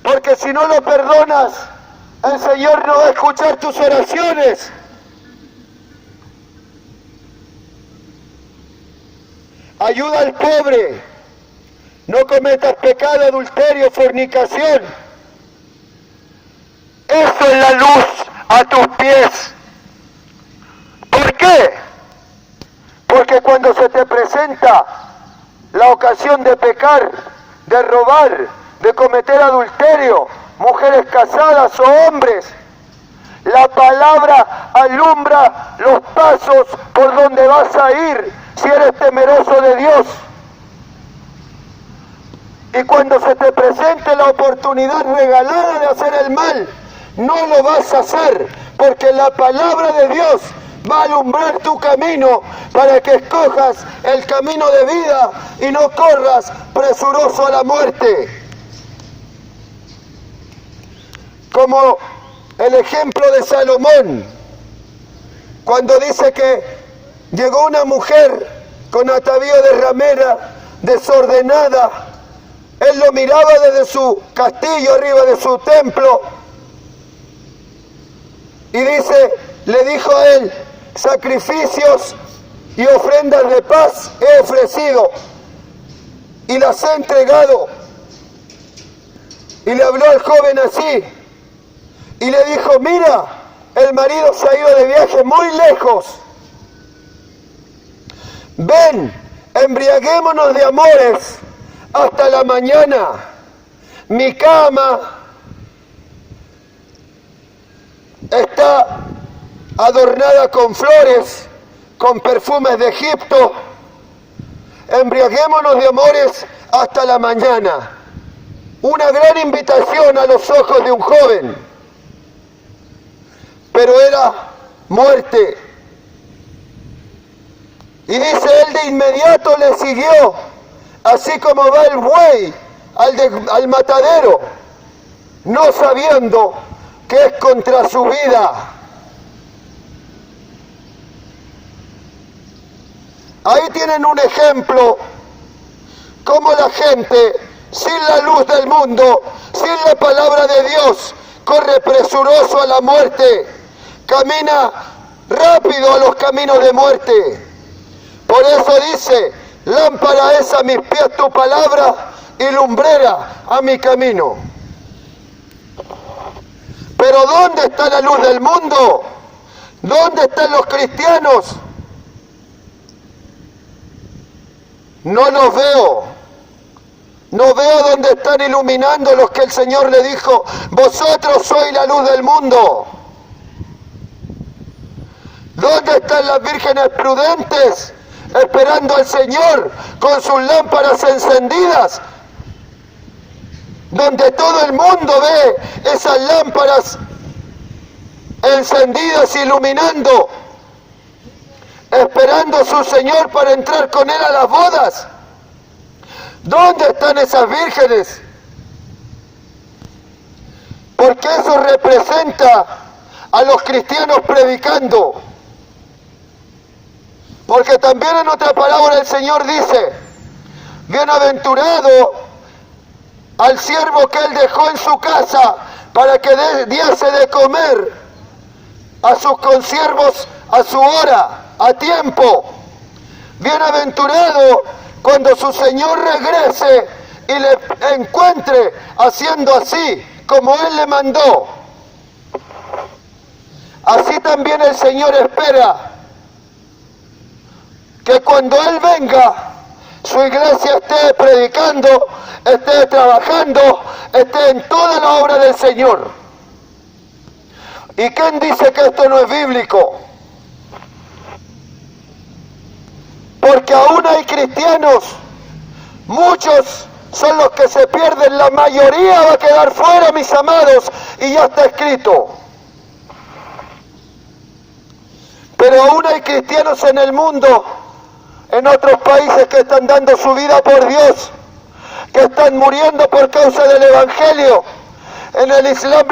porque si no lo perdonas, el Señor no va a escuchar tus oraciones. Ayuda al pobre, no cometas pecado, adulterio, fornicación. Eso es la luz a tus pies. ¿Por qué? Porque cuando se te presenta la ocasión de pecar, de robar, de cometer adulterio, mujeres casadas o hombres, la palabra alumbra los pasos por donde vas a ir si eres temeroso de Dios. Y cuando se te presente la oportunidad regalada de hacer el mal, no lo vas a hacer, porque la palabra de Dios va a alumbrar tu camino para que escojas el camino de vida y no corras presuroso a la muerte. Como el ejemplo de Salomón, cuando dice que llegó una mujer con atavío de ramera, desordenada, él lo miraba desde su castillo, arriba de su templo, y dice, le dijo a él, sacrificios y ofrendas de paz he ofrecido y las he entregado. Y le habló al joven así y le dijo, mira, el marido se ha ido de viaje muy lejos. Ven, embriaguémonos de amores hasta la mañana. Mi cama está adornada con flores, con perfumes de Egipto. Embriaguémonos de amores hasta la mañana. Una gran invitación a los ojos de un joven, pero era muerte. Y dice él, de inmediato le siguió, así como va el buey al matadero, no sabiendo que es contra su vida. Ahí tienen un ejemplo, cómo la gente sin la luz del mundo sin la palabra de Dios, corre presuroso a la muerte, camina rápido a los caminos de muerte. Por eso dice, lámpara es a mis pies tu palabra y lumbrera a mi camino. Pero ¿dónde está la luz del mundo? ¿Dónde están los cristianos? No los veo. No veo dónde están iluminando los que el Señor le dijo, vosotros sois la luz del mundo. ¿Dónde están las vírgenes prudentes esperando al Señor con sus lámparas encendidas? Donde todo el mundo ve esas lámparas encendidas iluminando, esperando a su Señor para entrar con Él a las bodas. ¿Dónde están esas vírgenes? Porque eso representa a los cristianos predicando. Porque también en otra palabra el Señor dice, bienaventurado al siervo que Él dejó en su casa para que diese de comer a sus consiervos a su hora, a tiempo. Bienaventurado cuando su Señor regrese y le encuentre haciendo así como Él le mandó. Así también el Señor espera que cuando Él venga, su iglesia esté predicando, esté trabajando, esté en toda la obra del Señor. ¿Y quién dice que esto no es bíblico? Porque aún hay cristianos, muchos son los que se pierden, la mayoría va a quedar fuera, mis amados, y ya está escrito. Pero aún hay cristianos en el mundo, en otros países, que están dando su vida por Dios, que están muriendo por causa del Evangelio. En el Islam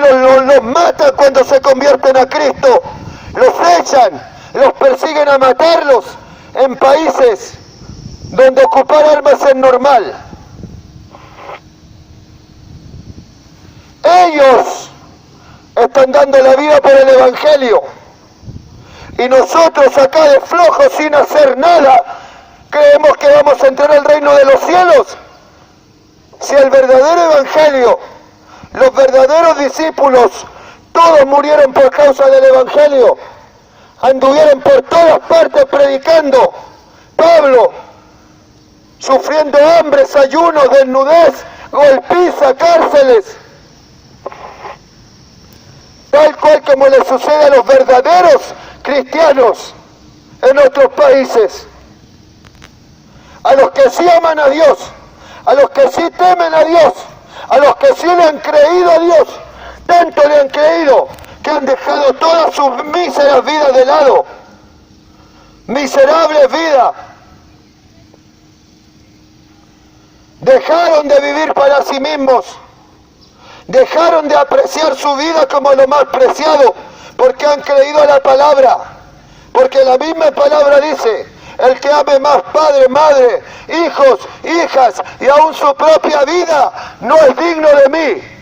los matan cuando se convierten a Cristo, los echan, los persiguen a matarlos en países donde ocupar armas es normal. Ellos están dando la vida por el Evangelio. Y nosotros acá de flojos, sin hacer nada, creemos que vamos a entrar al reino de los cielos. Si el verdadero Evangelio, los verdaderos discípulos, todos murieron por causa del Evangelio, anduvieron por todas partes predicando. Pablo, sufriendo hambres, ayunos, desnudez, golpiza, cárceles, tal cual como le sucede a los verdaderos cristianos en otros países, a los que sí aman a Dios, a los que sí temen a Dios, a los que sí le han creído a Dios, tanto le han creído que han dejado todas sus míseras vidas de lado, miserables vidas, dejaron de vivir para sí mismos, dejaron de apreciar su vida como lo más preciado, porque han creído a la palabra, porque la misma palabra dice, el que ame más padre, madre, hijos, hijas y aún su propia vida, no es digno de mí.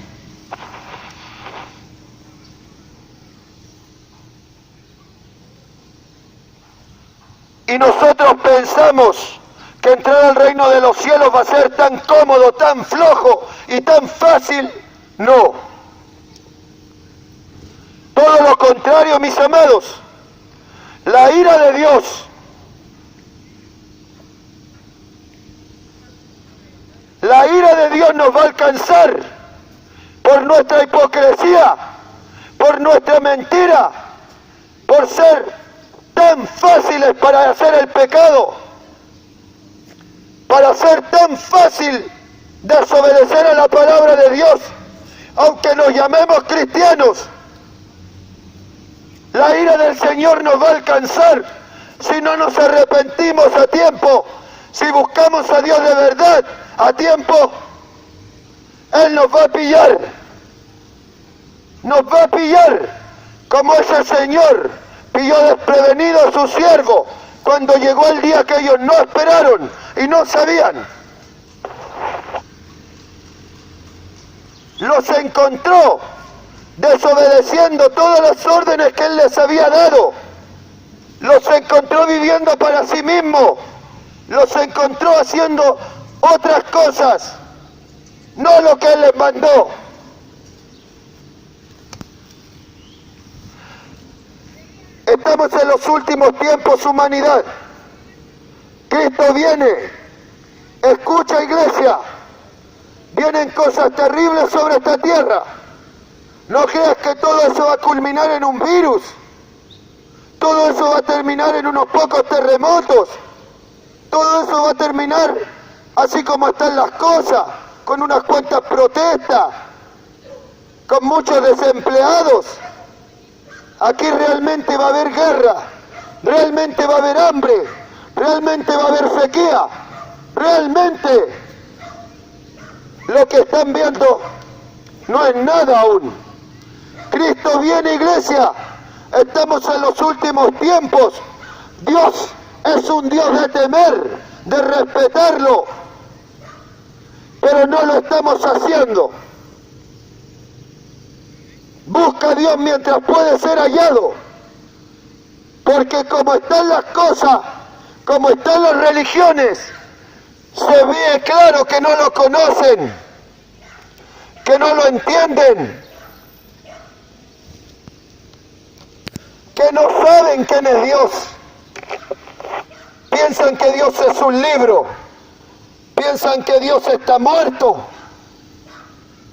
Y nosotros pensamos que entrar al reino de los cielos va a ser tan cómodo, tan flojo y tan fácil. No. Todo lo contrario, mis amados. La ira de Dios, la ira de Dios nos va a alcanzar por nuestra hipocresía, por nuestra mentira, por ser tan fáciles para hacer el pecado, para ser tan fácil desobedecer a la palabra de Dios, aunque nos llamemos cristianos. La ira del Señor nos va a alcanzar si no nos arrepentimos a tiempo, si buscamos a Dios de verdad a tiempo. Él nos va a pillar, como ese Señor pilló desprevenido a su siervo cuando llegó el día que ellos no esperaron y no sabían. los encontró desobedeciendo todas las órdenes que Él les había dado. Los encontró viviendo para sí mismos. Los encontró haciendo otras cosas, no lo que Él les mandó. Estamos en los últimos tiempos, humanidad. Cristo viene. Escucha, iglesia. Vienen cosas terribles sobre esta tierra. No creas que todo eso va a culminar en un virus. Todo eso va a terminar en unos pocos terremotos. Todo eso va a terminar así como están las cosas, con unas cuantas protestas, con muchos desempleados. Aquí realmente va a haber guerra, realmente va a haber hambre, realmente va a haber sequía, realmente lo que están viendo no es nada aún. Cristo viene, iglesia, estamos en los últimos tiempos. Dios es un Dios de temer, de respetarlo, pero no lo estamos haciendo. Busca a Dios mientras puede ser hallado, porque como están las cosas, como están las religiones, se ve claro que no lo conocen, que no lo entienden, que no saben quién es Dios. Piensan que Dios es un libro, piensan que Dios está muerto,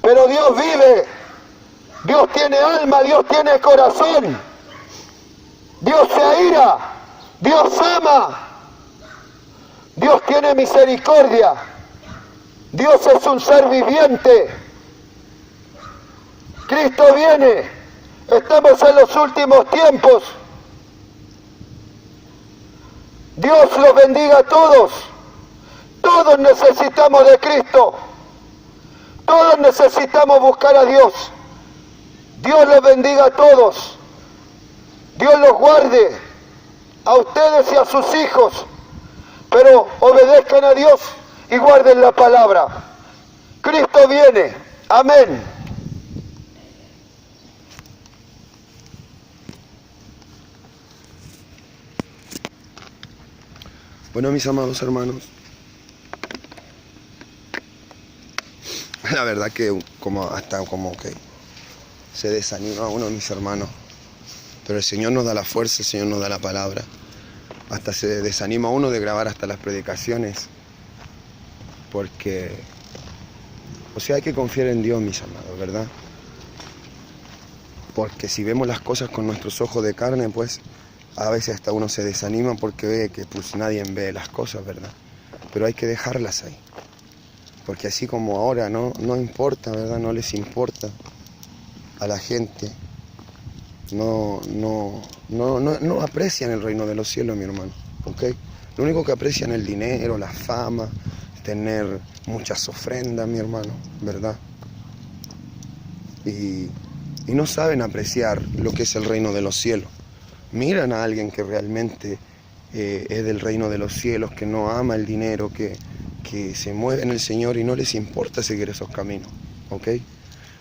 pero Dios vive, Dios tiene alma, Dios tiene corazón, Dios se aira, Dios ama, Dios tiene misericordia, Dios es un ser viviente. Cristo viene, estamos en los últimos tiempos. Dios los bendiga a todos. Todos necesitamos de Cristo. Todos necesitamos buscar a Dios. Dios los bendiga a todos. Dios los guarde a ustedes y a sus hijos. Pero obedezcan a Dios y guarden la palabra. Cristo viene. Amén. Bueno, mis amados hermanos, la verdad que como que se desanima uno, mis hermanos, pero el Señor nos da la fuerza, el Señor nos da la palabra. Hasta se desanima uno de grabar hasta las predicaciones, porque, hay que confiar en Dios, mis amados, ¿verdad? Porque si vemos las cosas con nuestros ojos de carne, pues a veces hasta uno se desanima porque ve que pues nadie ve las cosas, ¿verdad? Pero hay que dejarlas ahí. Porque así como ahora no importa, ¿verdad? No les importa a la gente. No aprecian el reino de los cielos, mi hermano, ¿ok? Lo único que aprecian es el dinero, la fama, tener muchas ofrendas, mi hermano, ¿verdad? Y no saben apreciar lo que es el reino de los cielos. Miran a alguien que realmente es del reino de los cielos, que no ama el dinero, que se mueve en el Señor y no les importa seguir esos caminos, ¿ok?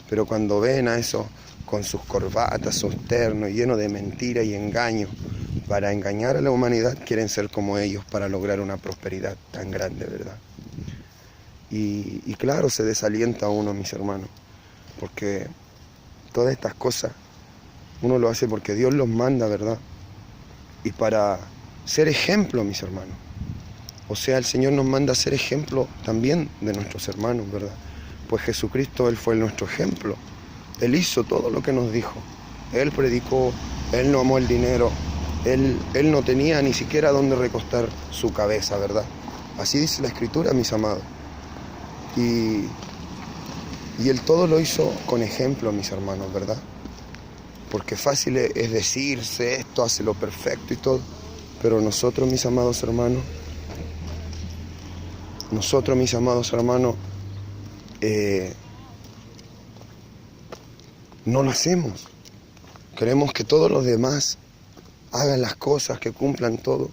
Pero cuando ven a eso con sus corbatas, sus ternos, llenos de mentira y engaño, para engañar a la humanidad, quieren ser como ellos para lograr una prosperidad tan grande, ¿verdad? Y claro, se desalienta uno, mis hermanos, porque todas estas cosas uno lo hace porque Dios los manda, ¿verdad? Y para ser ejemplo, mis hermanos. O sea, el Señor nos manda a ser ejemplo también de nuestros hermanos, ¿verdad? Pues Jesucristo, Él fue nuestro ejemplo. Él hizo todo lo que nos dijo. Él predicó, Él no amó el dinero, Él no tenía ni siquiera dónde recostar su cabeza, ¿verdad? Así dice la Escritura, mis amados. Y Él todo lo hizo con ejemplo, mis hermanos, ¿verdad? Porque fácil es decirse esto, hace lo perfecto y todo. Pero nosotros, mis amados hermanos, no lo hacemos. Queremos que todos los demás hagan las cosas, que cumplan todo.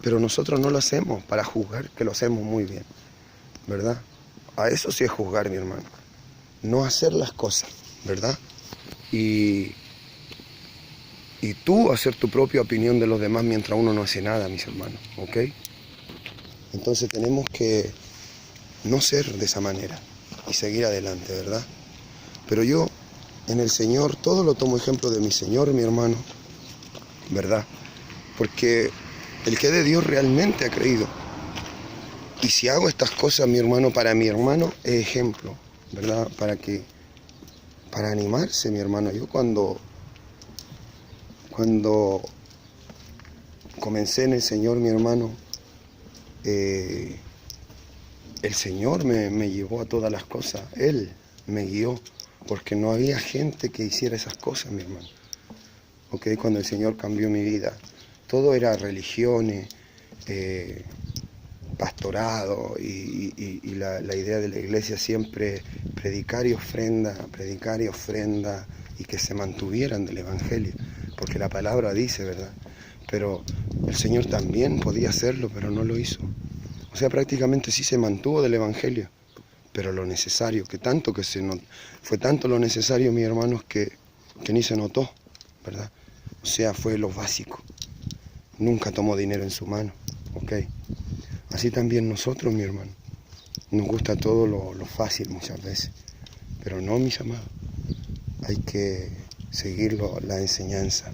Pero nosotros no lo hacemos para juzgar que lo hacemos muy bien, ¿verdad? A eso sí es juzgar, mi hermano. no hacer las cosas, ¿verdad? Y tú hacer tu propia opinión de los demás mientras uno no hace nada, mis hermanos, ¿ok? Entonces tenemos que no ser de esa manera y seguir adelante, ¿verdad? Pero yo, en el Señor, todo lo tomo ejemplo de mi Señor, mi hermano, ¿verdad? Porque el que de Dios realmente ha creído. Y si hago estas cosas, mi hermano, para mi hermano es ejemplo, ¿verdad? Para animarse, mi hermano. Yo cuando comencé en el Señor, mi hermano, el Señor me llevó a todas las cosas. Él me guió, porque no había gente que hiciera esas cosas, mi hermano. ¿Ok? Cuando el Señor cambió mi vida, todo era religiones, pastorado y la idea de la iglesia siempre predicar y ofrenda y que se mantuvieran del Evangelio, porque la palabra dice, ¿verdad? Pero el Señor también podía hacerlo, pero no lo hizo. O sea, prácticamente sí se mantuvo del Evangelio, pero lo necesario, fue tanto lo necesario, mis hermanos, que ni se notó, ¿verdad? O sea, fue lo básico. Nunca tomó dinero en su mano, ¿ok? Así también nosotros, mi hermano, nos gusta todo lo fácil muchas veces, pero no, mis amados, hay que seguir la enseñanza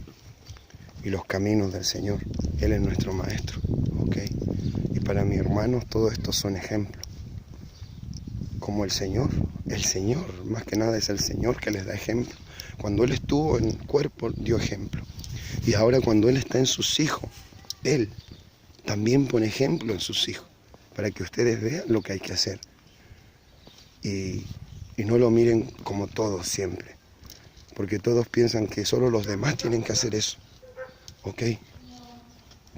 y los caminos del Señor. Él es nuestro Maestro, ¿ok? Y para mis hermanos todos estos son ejemplos, como el Señor, más que nada es el Señor que les da ejemplo. Cuando Él estuvo en el cuerpo dio ejemplo, y ahora cuando Él está en sus hijos, Él también pone ejemplo en sus hijos, para que ustedes vean lo que hay que hacer. Y no lo miren como todos siempre, porque todos piensan que solo los demás tienen que hacer eso, ¿ok?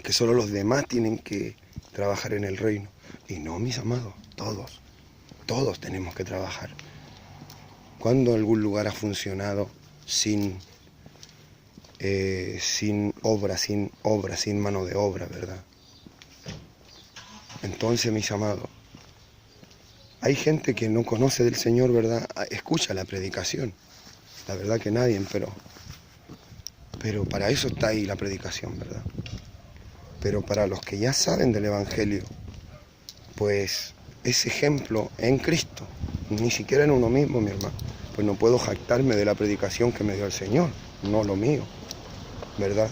Que solo los demás tienen que trabajar en el reino. Y no, mis amados, todos tenemos que trabajar. ¿Cuándo algún lugar ha funcionado sin obra, sin mano de obra, verdad? Entonces, mis amados, hay gente que no conoce del Señor, ¿verdad? Escucha la predicación. La verdad que nadie, pero para eso está ahí la predicación, ¿verdad? Pero para los que ya saben del Evangelio, pues ese ejemplo en Cristo, ni siquiera en uno mismo, mi hermano. Pues no puedo jactarme de la predicación que me dio el Señor, no lo mío, ¿verdad?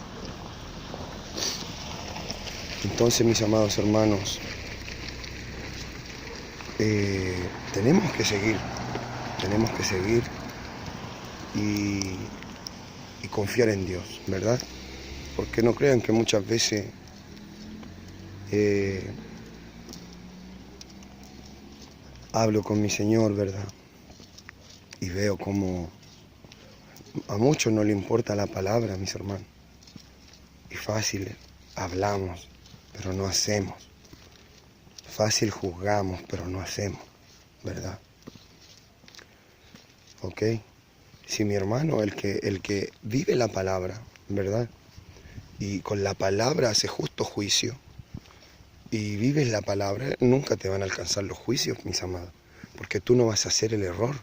Entonces, mis amados hermanos, tenemos que seguir y confiar en Dios, ¿verdad? Porque no crean que muchas veces hablo con mi Señor, ¿verdad? Y veo como a muchos no le importa la palabra, mis hermanos. Y fácil hablamos, pero no hacemos. Fácil juzgamos, pero no hacemos, ¿verdad? ¿Ok? Si mi hermano, el que vive la palabra, ¿verdad? Y con la palabra hace justo juicio, y vives la palabra, nunca te van a alcanzar los juicios, mis amados, porque tú no vas a hacer el error.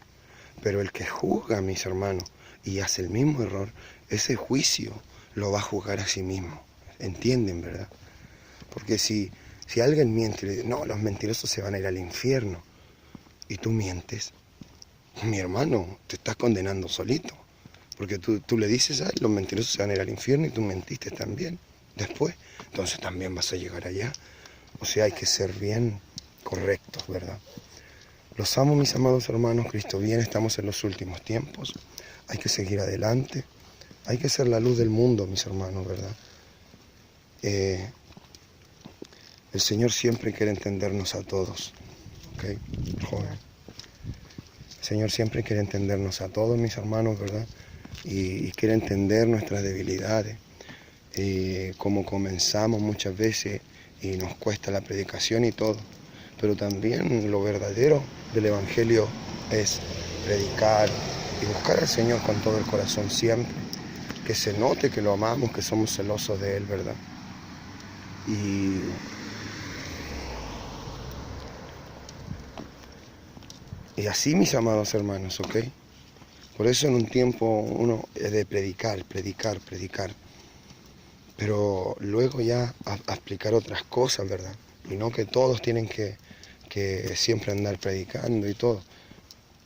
Pero el que juzga, mis hermanos, y hace el mismo error, ese juicio lo va a juzgar a sí mismo. ¿Entienden, verdad? Porque si alguien miente y le dice, no, los mentirosos se van a ir al infierno, y tú mientes, mi hermano, te estás condenando solito. Porque tú le dices, ay, los mentirosos se van a ir al infierno, y tú mentiste también después. Entonces también vas a llegar allá. O sea, hay que ser bien correctos, ¿verdad? Los amo, mis amados hermanos. Cristo viene, estamos en los últimos tiempos. Hay que seguir adelante. Hay que ser la luz del mundo, mis hermanos, ¿verdad? El Señor siempre quiere entendernos a todos. ¿Ok? Joven. El Señor siempre quiere entendernos a todos, mis hermanos, ¿verdad? Y quiere entender nuestras debilidades. Como comenzamos muchas veces y nos cuesta la predicación y todo. Pero también lo verdadero del Evangelio es predicar y buscar al Señor con todo el corazón siempre. Que se note que lo amamos, que somos celosos de Él, ¿verdad? Y así, mis amados hermanos, ¿ok? Por eso en un tiempo uno es de predicar, pero luego ya a explicar otras cosas, ¿verdad? Y no que todos tienen que siempre andar predicando y todo.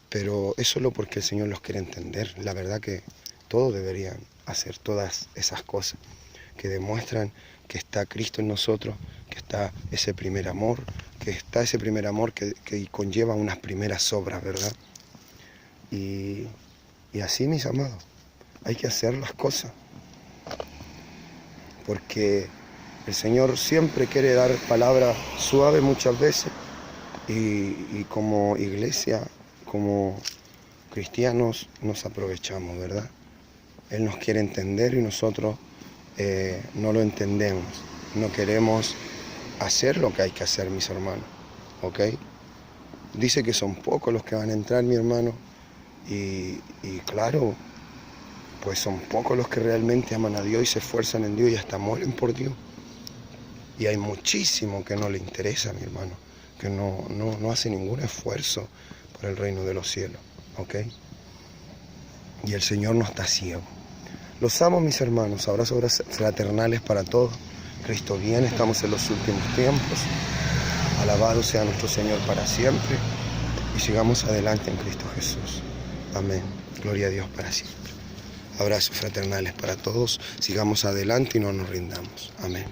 Pero es solo porque el Señor los quiere entender. La verdad que todos deberían hacer todas esas cosas que demuestran que está Cristo en nosotros, que está ese primer amor, que conlleva unas primeras obras, ¿verdad? Y así, mis amados, hay que hacer las cosas. Porque el Señor siempre quiere dar palabras suaves muchas veces y como iglesia, como cristianos nos aprovechamos, ¿verdad? Él nos quiere entender y nosotros no lo entendemos. No queremos hacer lo que hay que hacer, mis hermanos, ¿ok? Dice que son pocos los que van a entrar, mi hermano, y claro, pues son pocos los que realmente aman a Dios y se esfuerzan en Dios y hasta mueren por Dios. Y hay muchísimo que no le interesa, mi hermano, que no hace ningún esfuerzo por el reino de los cielos, ¿ok? Y el Señor no está ciego. Los amo, mis hermanos. Abrazos fraternales para todos. Cristo viene, estamos en los últimos tiempos. Alabado sea nuestro Señor para siempre. Y sigamos adelante en Cristo Jesús. Amén. Gloria a Dios para siempre. Abrazos fraternales para todos. Sigamos adelante y no nos rindamos. Amén.